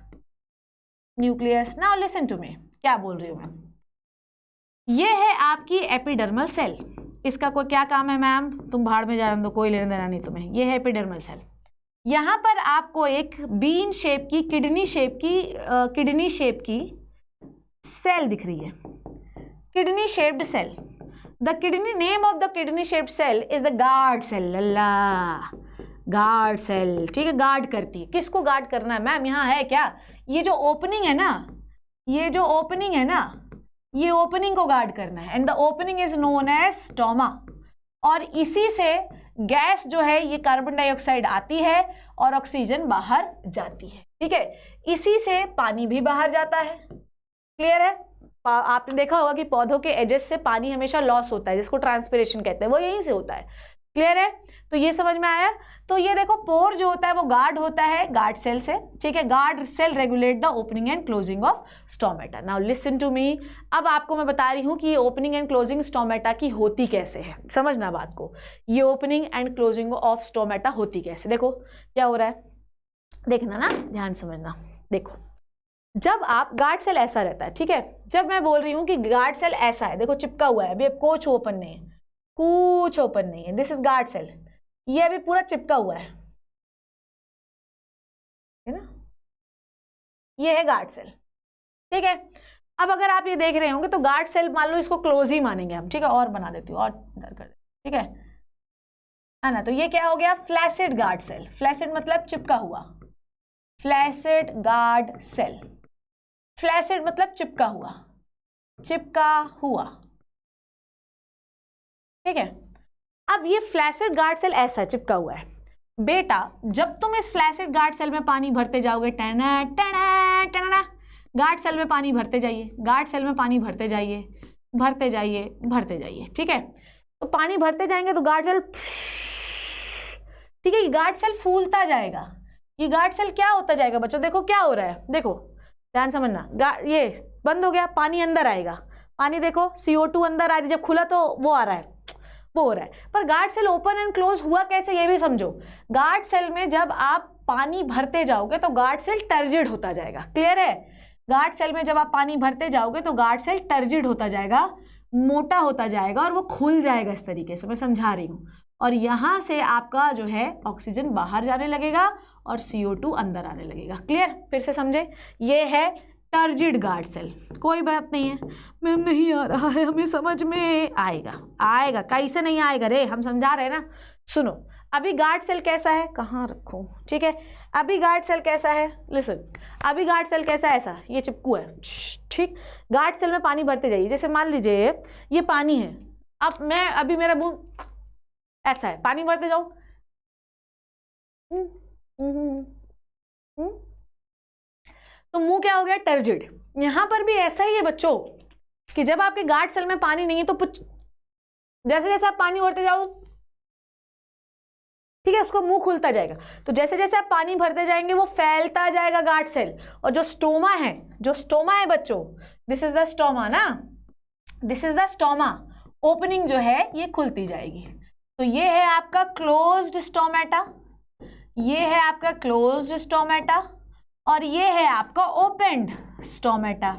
Now listen to me, क्या बोल रही हूँ मैं। ये है आपकी एपिडर्मल सेल। इसका कोई क्या काम है मैम, तुम भाड़ में जाने दो, कोई लेना देना नहीं तुम्हें। ये है एपिडर्मल सेल। यहाँ पर आपको एक बीन शेप की किडनी शेप की सेल दिख रही है, kidney shaped cell. The kidney name of the kidney shaped cell is the guard cell. लल्ला, गार्ड सेल, ठीक है, गार्ड करती है। किसको गार्ड करना है मैम, यहाँ है क्या, ये जो ओपनिंग है ना, ये जो ओपनिंग है ना, ये ओपनिंग को गार्ड करना है। And the opening is known as stoma. और इसी से गैस जो है ये कार्बन डाइऑक्साइड आती है और ऑक्सीजन बाहर जाती है। ठीक है, इसी से पानी भी बाहर जाता है। क्लियर है, आपने देखा होगा कि पौधों के एजेस से पानी हमेशा लॉस होता है, जिसको ट्रांसपिरेशन कहते हैं, वो यहीं से होता है। क्लियर है, तो ये समझ में आया। तो ये देखो पोर जो होता है वो गार्ड होता है गार्ड सेल से। ठीक है, guard cell regulate the opening and closing of stomata. Now listen to me, अब आपको मैं बता रही हूँ कि ये ओपनिंग एंड क्लोजिंग स्टोमेटा की होती कैसे है। समझना बात को, ये opening and closing of stomata होती कैसे। देखो क्या हो रहा है, देखना ना, ध्यान समझना। देखो जब आप गार्ड सेल ऐसा रहता है, ठीक है, जब मैं बोल रही हूँ कि गार्ड सेल ऐसा है, देखो चिपका हुआ है, अभी अब कुछ ओपन नहीं है, कुछ ओपन नहीं है, दिस इज गार्ड सेल, ये अभी पूरा चिपका हुआ है ना, ये है गार्ड सेल। ठीक है, अब अगर आप ये देख रहे होंगे तो गार्ड सेल मान लो इसको क्लोज ही मानेंगे हम। ठीक है, और बना देती हूँ, और इधर कर देती, ठीक है ना। तो ये क्या हो गया, फ्लैसिड गार्ड सेल। फ्लैसिड मतलब चिपका हुआ, फ्लैसिड गार्ड सेल। फ्लैसिड मतलब चिपका हुआ, चिपका हुआ। ठीक है, अब ये फ्लैसिड गार्ड सेल ऐसा चिपका हुआ है बेटा। जब तुम इस फ्लैसिड गार्ड सेल में पानी भरते जाओगे, टना टना टना, गार्ड सेल में पानी भरते जाइए, गार्ड सेल में पानी भरते जाइए, भरते जाइए, भरते जाइए। ठीक है, तो पानी भरते जाएंगे तो गार्ड सेल, ठीक है, गार्ड सेल फूलता जाएगा। ये गार्ड सेल क्या होता जाएगा बच्चों, देखो क्या हो रहा है, देखो ध्यान समझना। ये बंद हो गया, पानी अंदर आएगा, पानी देखो CO2 अंदर आ रही, जब खुला तो वो आ रहा है, वो हो रहा है। पर guard cell open and close हुआ कैसे, ये भी समझो। गार्ड सेल में जब आप पानी भरते जाओगे तो गार्ड सेल टर्जिड होता जाएगा। क्लियर है, गार्ड सेल में जब आप पानी भरते जाओगे तो गार्ड सेल टर्जिड होता जाएगा, मोटा होता जाएगा, और वो खुल जाएगा इस तरीके से, मैं समझा रही हूँ। और यहाँ से आपका जो है ऑक्सीजन बाहर जाने लगेगा और CO2 अंदर आने लगेगा। क्लियर, फिर से समझे, ये है टर्जिड गार्ड सेल। कोई बात नहीं है मैम, नहीं आ रहा है हमें समझ में, आएगा आएगा, कैसे नहीं आएगा रे, हम समझा रहे हैं ना। सुनो, अभी गार्ड सेल कैसा है, कहाँ रखूँ, ठीक है, अभी गार्ड सेल कैसा है, लिसन, अभी गार्ड सेल कैसा है, ऐसा, ये चिपकू है। ठीक, गार्ड सेल में पानी भरते जाइए, जैसे मान लीजिए ये पानी है, अब मैं, अभी मेरा मुंह ऐसा है, पानी भरते जाओ, तो मुंह क्या हो गया, टर्जिड। यहां पर भी ऐसा ही है बच्चों कि जब आपके गार्ड सेल में पानी नहीं है तो जैसे जैसे आप पानी भरते जाओ, ठीक है, उसको मुंह खुलता जाएगा। तो जैसे जैसे आप पानी भरते जाएंगे वो फैलता जाएगा गार्ड सेल। और जो स्टोमा है, जो स्टोमा है बच्चों, दिस इज द स्टोमा ना, this is the stoma, opening जो है ये खुलती जाएगी। तो ये है आपका क्लोज्ड स्टोमेटा, ये है आपका क्लोज्ड स्टोमेटा, और ये है आपका opened stomata.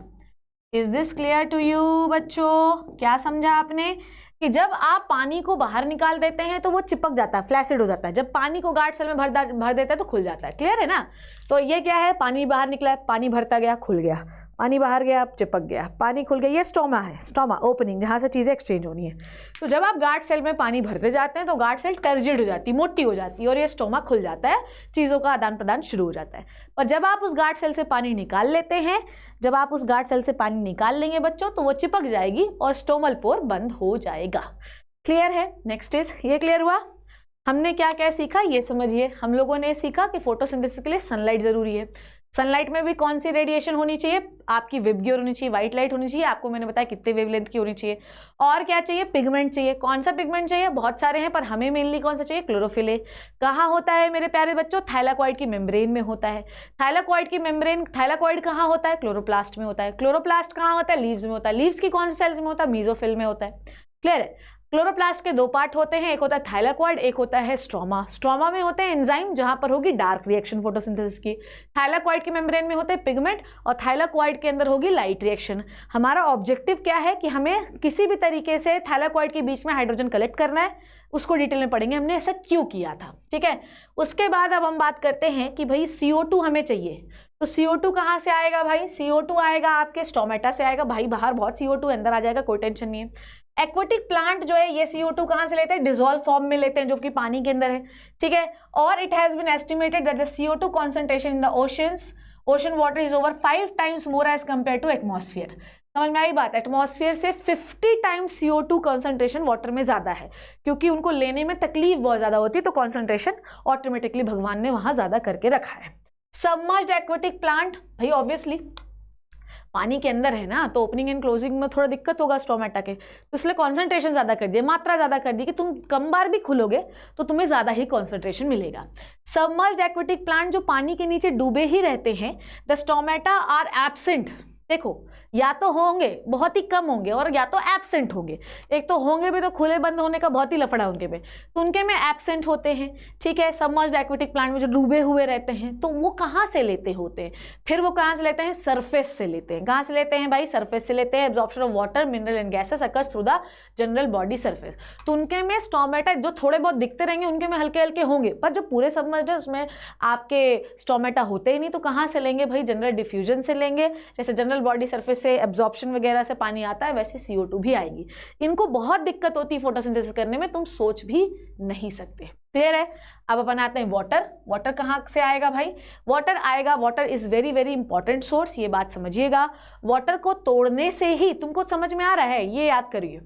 Is this clear to you बच्चों, क्या समझा आपने कि जब आप पानी को बाहर निकाल देते हैं तो वो चिपक जाता है, फ्लैसिड हो जाता है। जब पानी को गार्ड सेल में भर देता है तो खुल जाता है। क्लियर है ना, तो ये क्या है, पानी बाहर निकला है, पानी भरता गया, खुल गया, पानी बाहर गया, चिपक गया, पानी खुल गया, ये स्टोमा है, स्टोमा ओपनिंग, जहाँ से चीज़ें एक्सचेंज होनी है। तो जब आप गार्ड सेल में पानी भरते जाते हैं तो गार्ड सेल टर्जिड हो जाती है, मोटी हो जाती है, और ये स्टोमा खुल जाता है, चीज़ों का आदान प्रदान शुरू हो जाता है। पर जब आप उस गार्ड सेल से पानी निकाल लेते हैं, जब आप उस गार्ड सेल से पानी निकाल लेंगे बच्चों, तो वो चिपक जाएगी और स्टोमल पोर बंद हो जाएगा। क्लियर है, नेक्स्ट इज, ये क्लियर हुआ। हमने क्या क्या सीखा ये समझिए। हम लोगों ने सीखा कि फोटोसिंथेसिस के लिए सनलाइट ज़रूरी है। सनलाइट में भी कौन सी रेडिएशन होनी चाहिए? आपकी विबग्योर होनी चाहिए, व्हाइट लाइट होनी चाहिए, आपको मैंने बताया कितने वेवलेंथ की होनी चाहिए। और क्या चाहिए? पिगमेंट चाहिए। कौन सा पिगमेंट चाहिए? बहुत सारे हैं, पर हमें मेनली कौन सा चाहिए? Chlorophyll A. कहाँ होता है मेरे प्यारे बच्चों? थाइलाकॉइड की मेम्ब्रेन में होता है। थाइलाकॉइड की मेम्ब्रेन, थाइलाकॉइड कहाँ होता है? क्लोरोप्लास्ट में होता है। क्लोरोप्लास्ट कहाँ होता है? लीव्स में होता है। लीव्स की कौन सी सेल्स में होता है? मेसोफिल में होता है। क्लियर है? क्लोरोप्लास्ट के दो पार्ट होते हैं, एक होता है थाइलाकॉइड, एक होता है स्ट्रोमा। स्ट्रोमा में होते हैं एंजाइम, जहां पर होगी डार्क रिएक्शन फोटोसिंथेसिस की। थाइलाकॉइड की मेम्ब्रेन में होते हैं पिगमेंट, और थाइलाकॉइड के अंदर होगी लाइट रिएक्शन। हमारा ऑब्जेक्टिव क्या है कि हमें किसी भी तरीके से थाइलाकॉइड के बीच में हाइड्रोजन कलेक्ट करना है, उसको डिटेल में पढ़ेंगे हमने ऐसा क्यों किया था। ठीक है, उसके बाद अब हम बात करते हैं कि भाई CO2 हमें चाहिए, तो CO2 कहाँ से आएगा भाई? CO2 आएगा आपके स्टोमेटा से आएगा। भाई बाहर बहुत CO2 अंदर आ जाएगा, कोई टेंशन नहीं है। एक्वेटिक प्लांट जो है ये CO2 कहाँ से लेते हैं? डिजोल्व फॉर्म में लेते हैं, जो कि पानी के अंदर है। ठीक है, और it has been estimated that the CO2 concentration in the ocean water is over 5 times more as compare to atmosphere. समझ में आई बात? एटमॉस्फेयर से 50 times CO2 कॉन्सेंट्रेशन वाटर में ज़्यादा है, क्योंकि उनको लेने में तकलीफ बहुत ज़्यादा होती है, तो कॉन्सेंट्रेशन ऑटोमेटिकली भगवान ने वहाँ ज़्यादा करके रखा है। सबमर्ज्ड एक्वेटिक प्लांट, भाई ऑब्वियसली पानी के अंदर है ना, तो ओपनिंग एंड क्लोजिंग में थोड़ा दिक्कत होगा स्टोमेटा के, तो इसलिए कॉन्सेंट्रेशन ज़्यादा कर दिया, मात्रा ज़्यादा कर दी कि तुम कम बार भी खुलोगे तो तुम्हें ज़्यादा ही कॉन्सेंट्रेशन मिलेगा। सबमर्ज्ड एक्वेटिक प्लांट जो पानी के नीचे डूबे ही रहते हैं, द स्टोमेटा आर एब्सेंट। देखो, या तो होंगे, बहुत ही कम होंगे, और या तो एब्सेंट होंगे। एक तो होंगे भी तो खुले बंद होने का बहुत ही लफड़ा उनके में, तो उनके में एब्सेंट होते हैं। ठीक है, सबमर्ज्ड एक्वेटिक प्लांट में जो डूबे हुए रहते हैं, तो वो कहाँ से लेते होते हैं? फिर वो कहाँ से लेते हैं? सरफेस से लेते हैं। कहाँ से लेते हैं भाई? सरफेस से लेते हैं। Absorption of water, mineral and gases occurs through the general body surface. तो उनके में स्टोमेटा जो थोड़े बहुत दिखते रहेंगे, उनके में हल्के हल्के होंगे, पर जो पूरे सबमर्ज्ड है उसमें आपके स्टोमेटा होते ही नहीं, तो कहाँ से लेंगे भाई? जनरल डिफ्यूजन से लेंगे। जैसे जनरल बॉडी सरफेस से एब्जॉर्प्शन वगैरह से पानी आता है, वैसे CO2 भी आएगी। इनको बहुत दिक्कत होती है फोटोसिंथेसिस करने में, तुम सोच भी नहीं सकते। क्लियर है? अब अपन आते हैं वाटर। वाटर कहाँ से आएगा भाई? वाटर आएगा, water is very very important source, ये बात समझिएगा। वाटर को तोड़ने से ही, तुमको समझ में आ रहा है? ये याद करिए,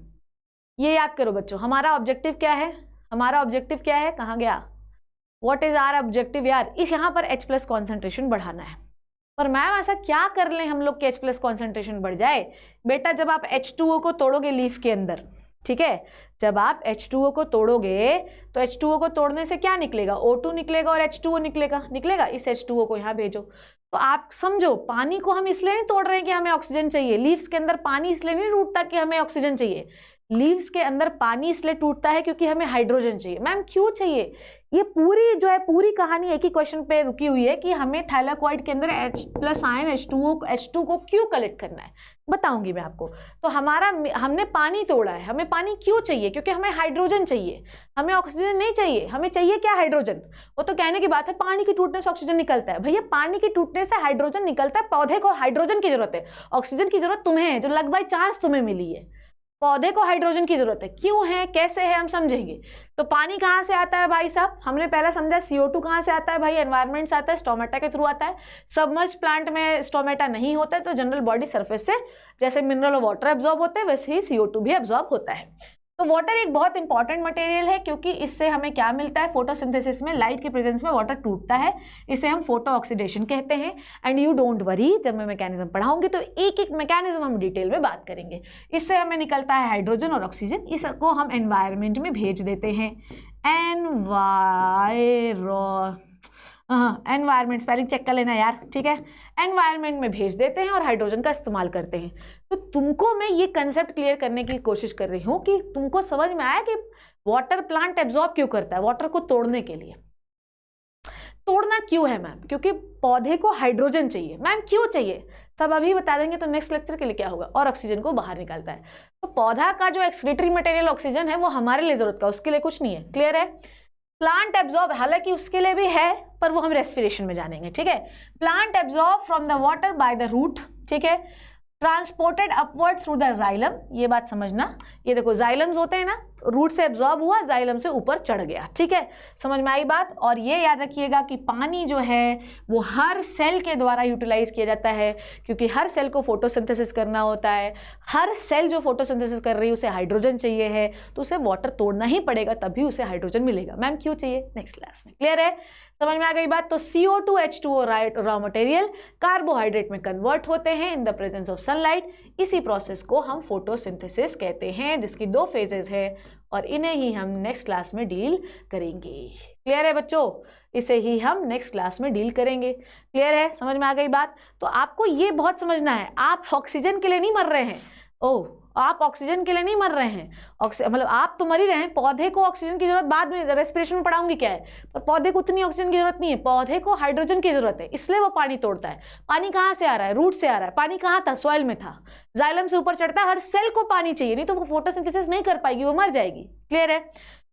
ये याद करो बच्चों। हमारा ऑब्जेक्टिव क्या है? हमारा ऑब्जेक्टिव क्या है? कहाँ गया? व्हाट इज आवर ऑब्जेक्टिव यार? इस यहाँ पर H+ कॉन्सेंट्रेशन बढ़ाना है। पर मैम ऐसा क्या कर लें हम लोग कि H+ कॉन्सेंट्रेशन बढ़ जाए? बेटा, जब आप H2O को तोड़ोगे लीफ के अंदर, ठीक है, जब आप H2O को तोड़ोगे तो H2O को तोड़ने से क्या निकलेगा? O2 निकलेगा और H2O निकलेगा। निकलेगा, इस H2O को यहाँ भेजो। तो आप समझो, पानी को हम इसलिए नहीं तोड़ रहे हैं कि हमें ऑक्सीजन चाहिए। लीव्स के अंदर पानी इसलिए नहीं टूटता कि हमें ऑक्सीजन चाहिए। लीव्स के अंदर पानी इसलिए टूटता है क्योंकि हमें हाइड्रोजन चाहिए। मैम क्यों चाहिए? ये पूरी जो है पूरी कहानी एक ही क्वेश्चन पे रुकी हुई है कि हमें थाइलाकॉइड के अंदर H+ आयन H2 को क्यों कलेक्ट करना है, बताऊंगी मैं आपको। तो हमने पानी तोड़ा है, हमें पानी क्यों चाहिए? क्योंकि हमें हाइड्रोजन चाहिए, हमें ऑक्सीजन नहीं चाहिए। हमें चाहिए क्या? हाइड्रोजन। वो तो कहने की बात है, पानी की टूटने से ऑक्सीजन निकलता है। भैया, पानी की टूटने से हाइड्रोजन निकलता है, पौधे को हाइड्रोजन की जरूरत है, ऑक्सीजन की जरूरत तुम्हें है, जो लक बाय चांस तुम्हें मिली है। पौधे को हाइड्रोजन की जरूरत है। क्यों है, कैसे है, हम समझेंगे। तो पानी कहाँ से आता है भाई साहब? हमने पहले समझा CO2 कहाँ से आता है भाई? एनवायरनमेंट से आता है, स्टोमेटा के थ्रू आता है। सबमर्ज्ड प्लांट में स्टोमेटा नहीं होता है, तो जनरल बॉडी सरफेस से जैसे मिनरल और वाटर एब्जॉर्ब होते हैं, वैसे ही CO2 भी एब्जॉर्ब होता है। तो वाटर एक बहुत इंपॉर्टेंट मटेरियल है, क्योंकि इससे हमें क्या मिलता है? फोटोसिंथेसिस में लाइट के प्रेजेंस में वाटर टूटता है, इसे हम फोटो ऑक्सीडेशन कहते हैं। एंड यू डोंट वरी, जब मैं मैकेनिज्म पढ़ाऊंगी तो एक एक मैकेनिज्म हम डिटेल में बात करेंगे। इससे हमें निकलता है हाइड्रोजन और ऑक्सीजन, इसको हम एनवायरनमेंट में भेज देते हैं। एनवायरनमेंट स्पेलिंग चेक कर लेना यार, ठीक है। एनवायरनमेंट में भेज देते हैं और हाइड्रोजन का इस्तेमाल करते हैं। तो तुमको मैं ये कंसेप्ट क्लियर करने की कोशिश कर रही हूँ कि तुमको समझ में आया कि वाटर प्लांट एब्जॉर्ब क्यों करता है? वाटर को तोड़ने के लिए। तोड़ना क्यों है मैम? क्योंकि पौधे को हाइड्रोजन चाहिए। मैम क्यों चाहिए? सब अभी बता देंगे, तो नेक्स्ट लेक्चर के लिए क्या होगा। और ऑक्सीजन को बाहर निकालता है। तो पौधा का जो एक्सक्रीटरी मटेरियल ऑक्सीजन है वो हमारे लिए जरूरत का, उसके लिए कुछ नहीं है। क्लियर है? प्लांट एब्जॉर्ब, हालांकि उसके लिए भी है, पर वो हम रेस्पिरेशन में जानेंगे, ठीक है। Plant absorb from the water by the root, ठीक है, transported upward through the xylem. ये बात समझना, ये देखो जाइलम्स होते हैं ना, रूट से एब्जॉर्ब हुआ, जाइलम से ऊपर चढ़ गया। ठीक है, समझ में आई बात। और ये याद रखिएगा कि पानी जो है वो हर सेल के द्वारा यूटिलाइज किया जाता है, क्योंकि हर सेल को फोटोसिंथेसिस करना होता है। हर सेल जो फोटोसिंथेसिस कर रही है उसे हाइड्रोजन चाहिए है, तो उसे वाटर तोड़ना ही पड़ेगा, तभी उसे हाइड्रोजन मिलेगा। मैम क्यों चाहिए, नेक्स्ट क्लास में। क्लियर है, समझ में आ गई बात। तो CO2 H2O raw material carbohydrate में कन्वर्ट होते हैं in the presence of sunlight. इसी प्रोसेस को हम फोटोसिंथेसिस कहते हैं, जिसकी 2 फेजेस है और इन्हें ही हम नेक्स्ट क्लास में डील करेंगे। क्लियर है बच्चों, इसे ही हम नेक्स्ट क्लास में डील करेंगे। क्लियर है, समझ में आ गई बात। तो आपको ये बहुत समझना है, आप ऑक्सीजन के लिए नहीं मर रहे हैं। ओह, आप ऑक्सीजन के लिए नहीं मर रहे हैं, मतलब आप तो मर ही रहे हैं। पौधे को ऑक्सीजन की जरूरत बाद में रेस्पिरेशन में पढ़ाऊंगी क्या है, पर पौधे को उतनी ऑक्सीजन की जरूरत नहीं है। पौधे को हाइड्रोजन की जरूरत है, इसलिए वो पानी तोड़ता है। पानी कहाँ से आ रहा है, रूट से आ रहा है। पानी कहाँ था, सॉइल में था, जाइलम से ऊपर चढ़ता है। हर सेल को पानी चाहिए, नहीं तो वो फोटोसिंथेसिस नहीं कर पाएगी, वो मर जाएगी। क्लियर है।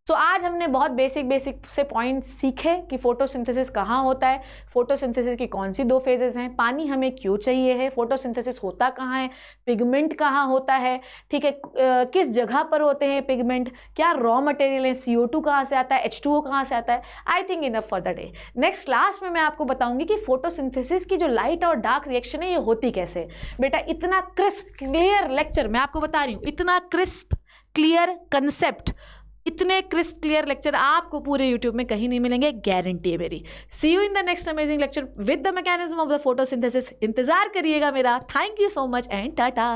तो आज हमने बहुत बेसिक से पॉइंट सीखे कि फोटोसिंथेसिस कहाँ होता है, फोटोसिंथेसिस की कौन सी 2 फेजेस हैं, पानी हमें क्यों चाहिए है, फोटोसिंथेसिस होता कहाँ है, पिगमेंट कहाँ होता है, ठीक है, किस जगह पर होते हैं पिगमेंट, क्या रॉ मटेरियल है, CO2 कहाँ से आता है, H2O कहाँ से आता है। I think enough for the day. Next class में मैं आपको बताऊंगी कि फोटोसिंथेसिस की जो लाइट और डार्क रिएक्शन है ये होती कैसे। बेटा इतना क्रिस्प क्लियर लेक्चर मैं आपको बता रही हूँ, इतना क्रिस्प क्लियर कंसेप्ट, इतने क्रिस्प क्लियर लेक्चर आपको पूरे YouTube में कहीं नहीं मिलेंगे, गारंटी है मेरी। See you in the next amazing lecture with the mechanism of the photosynthesis. इंतजार करिएगा मेरा। Thank you so much and Tata.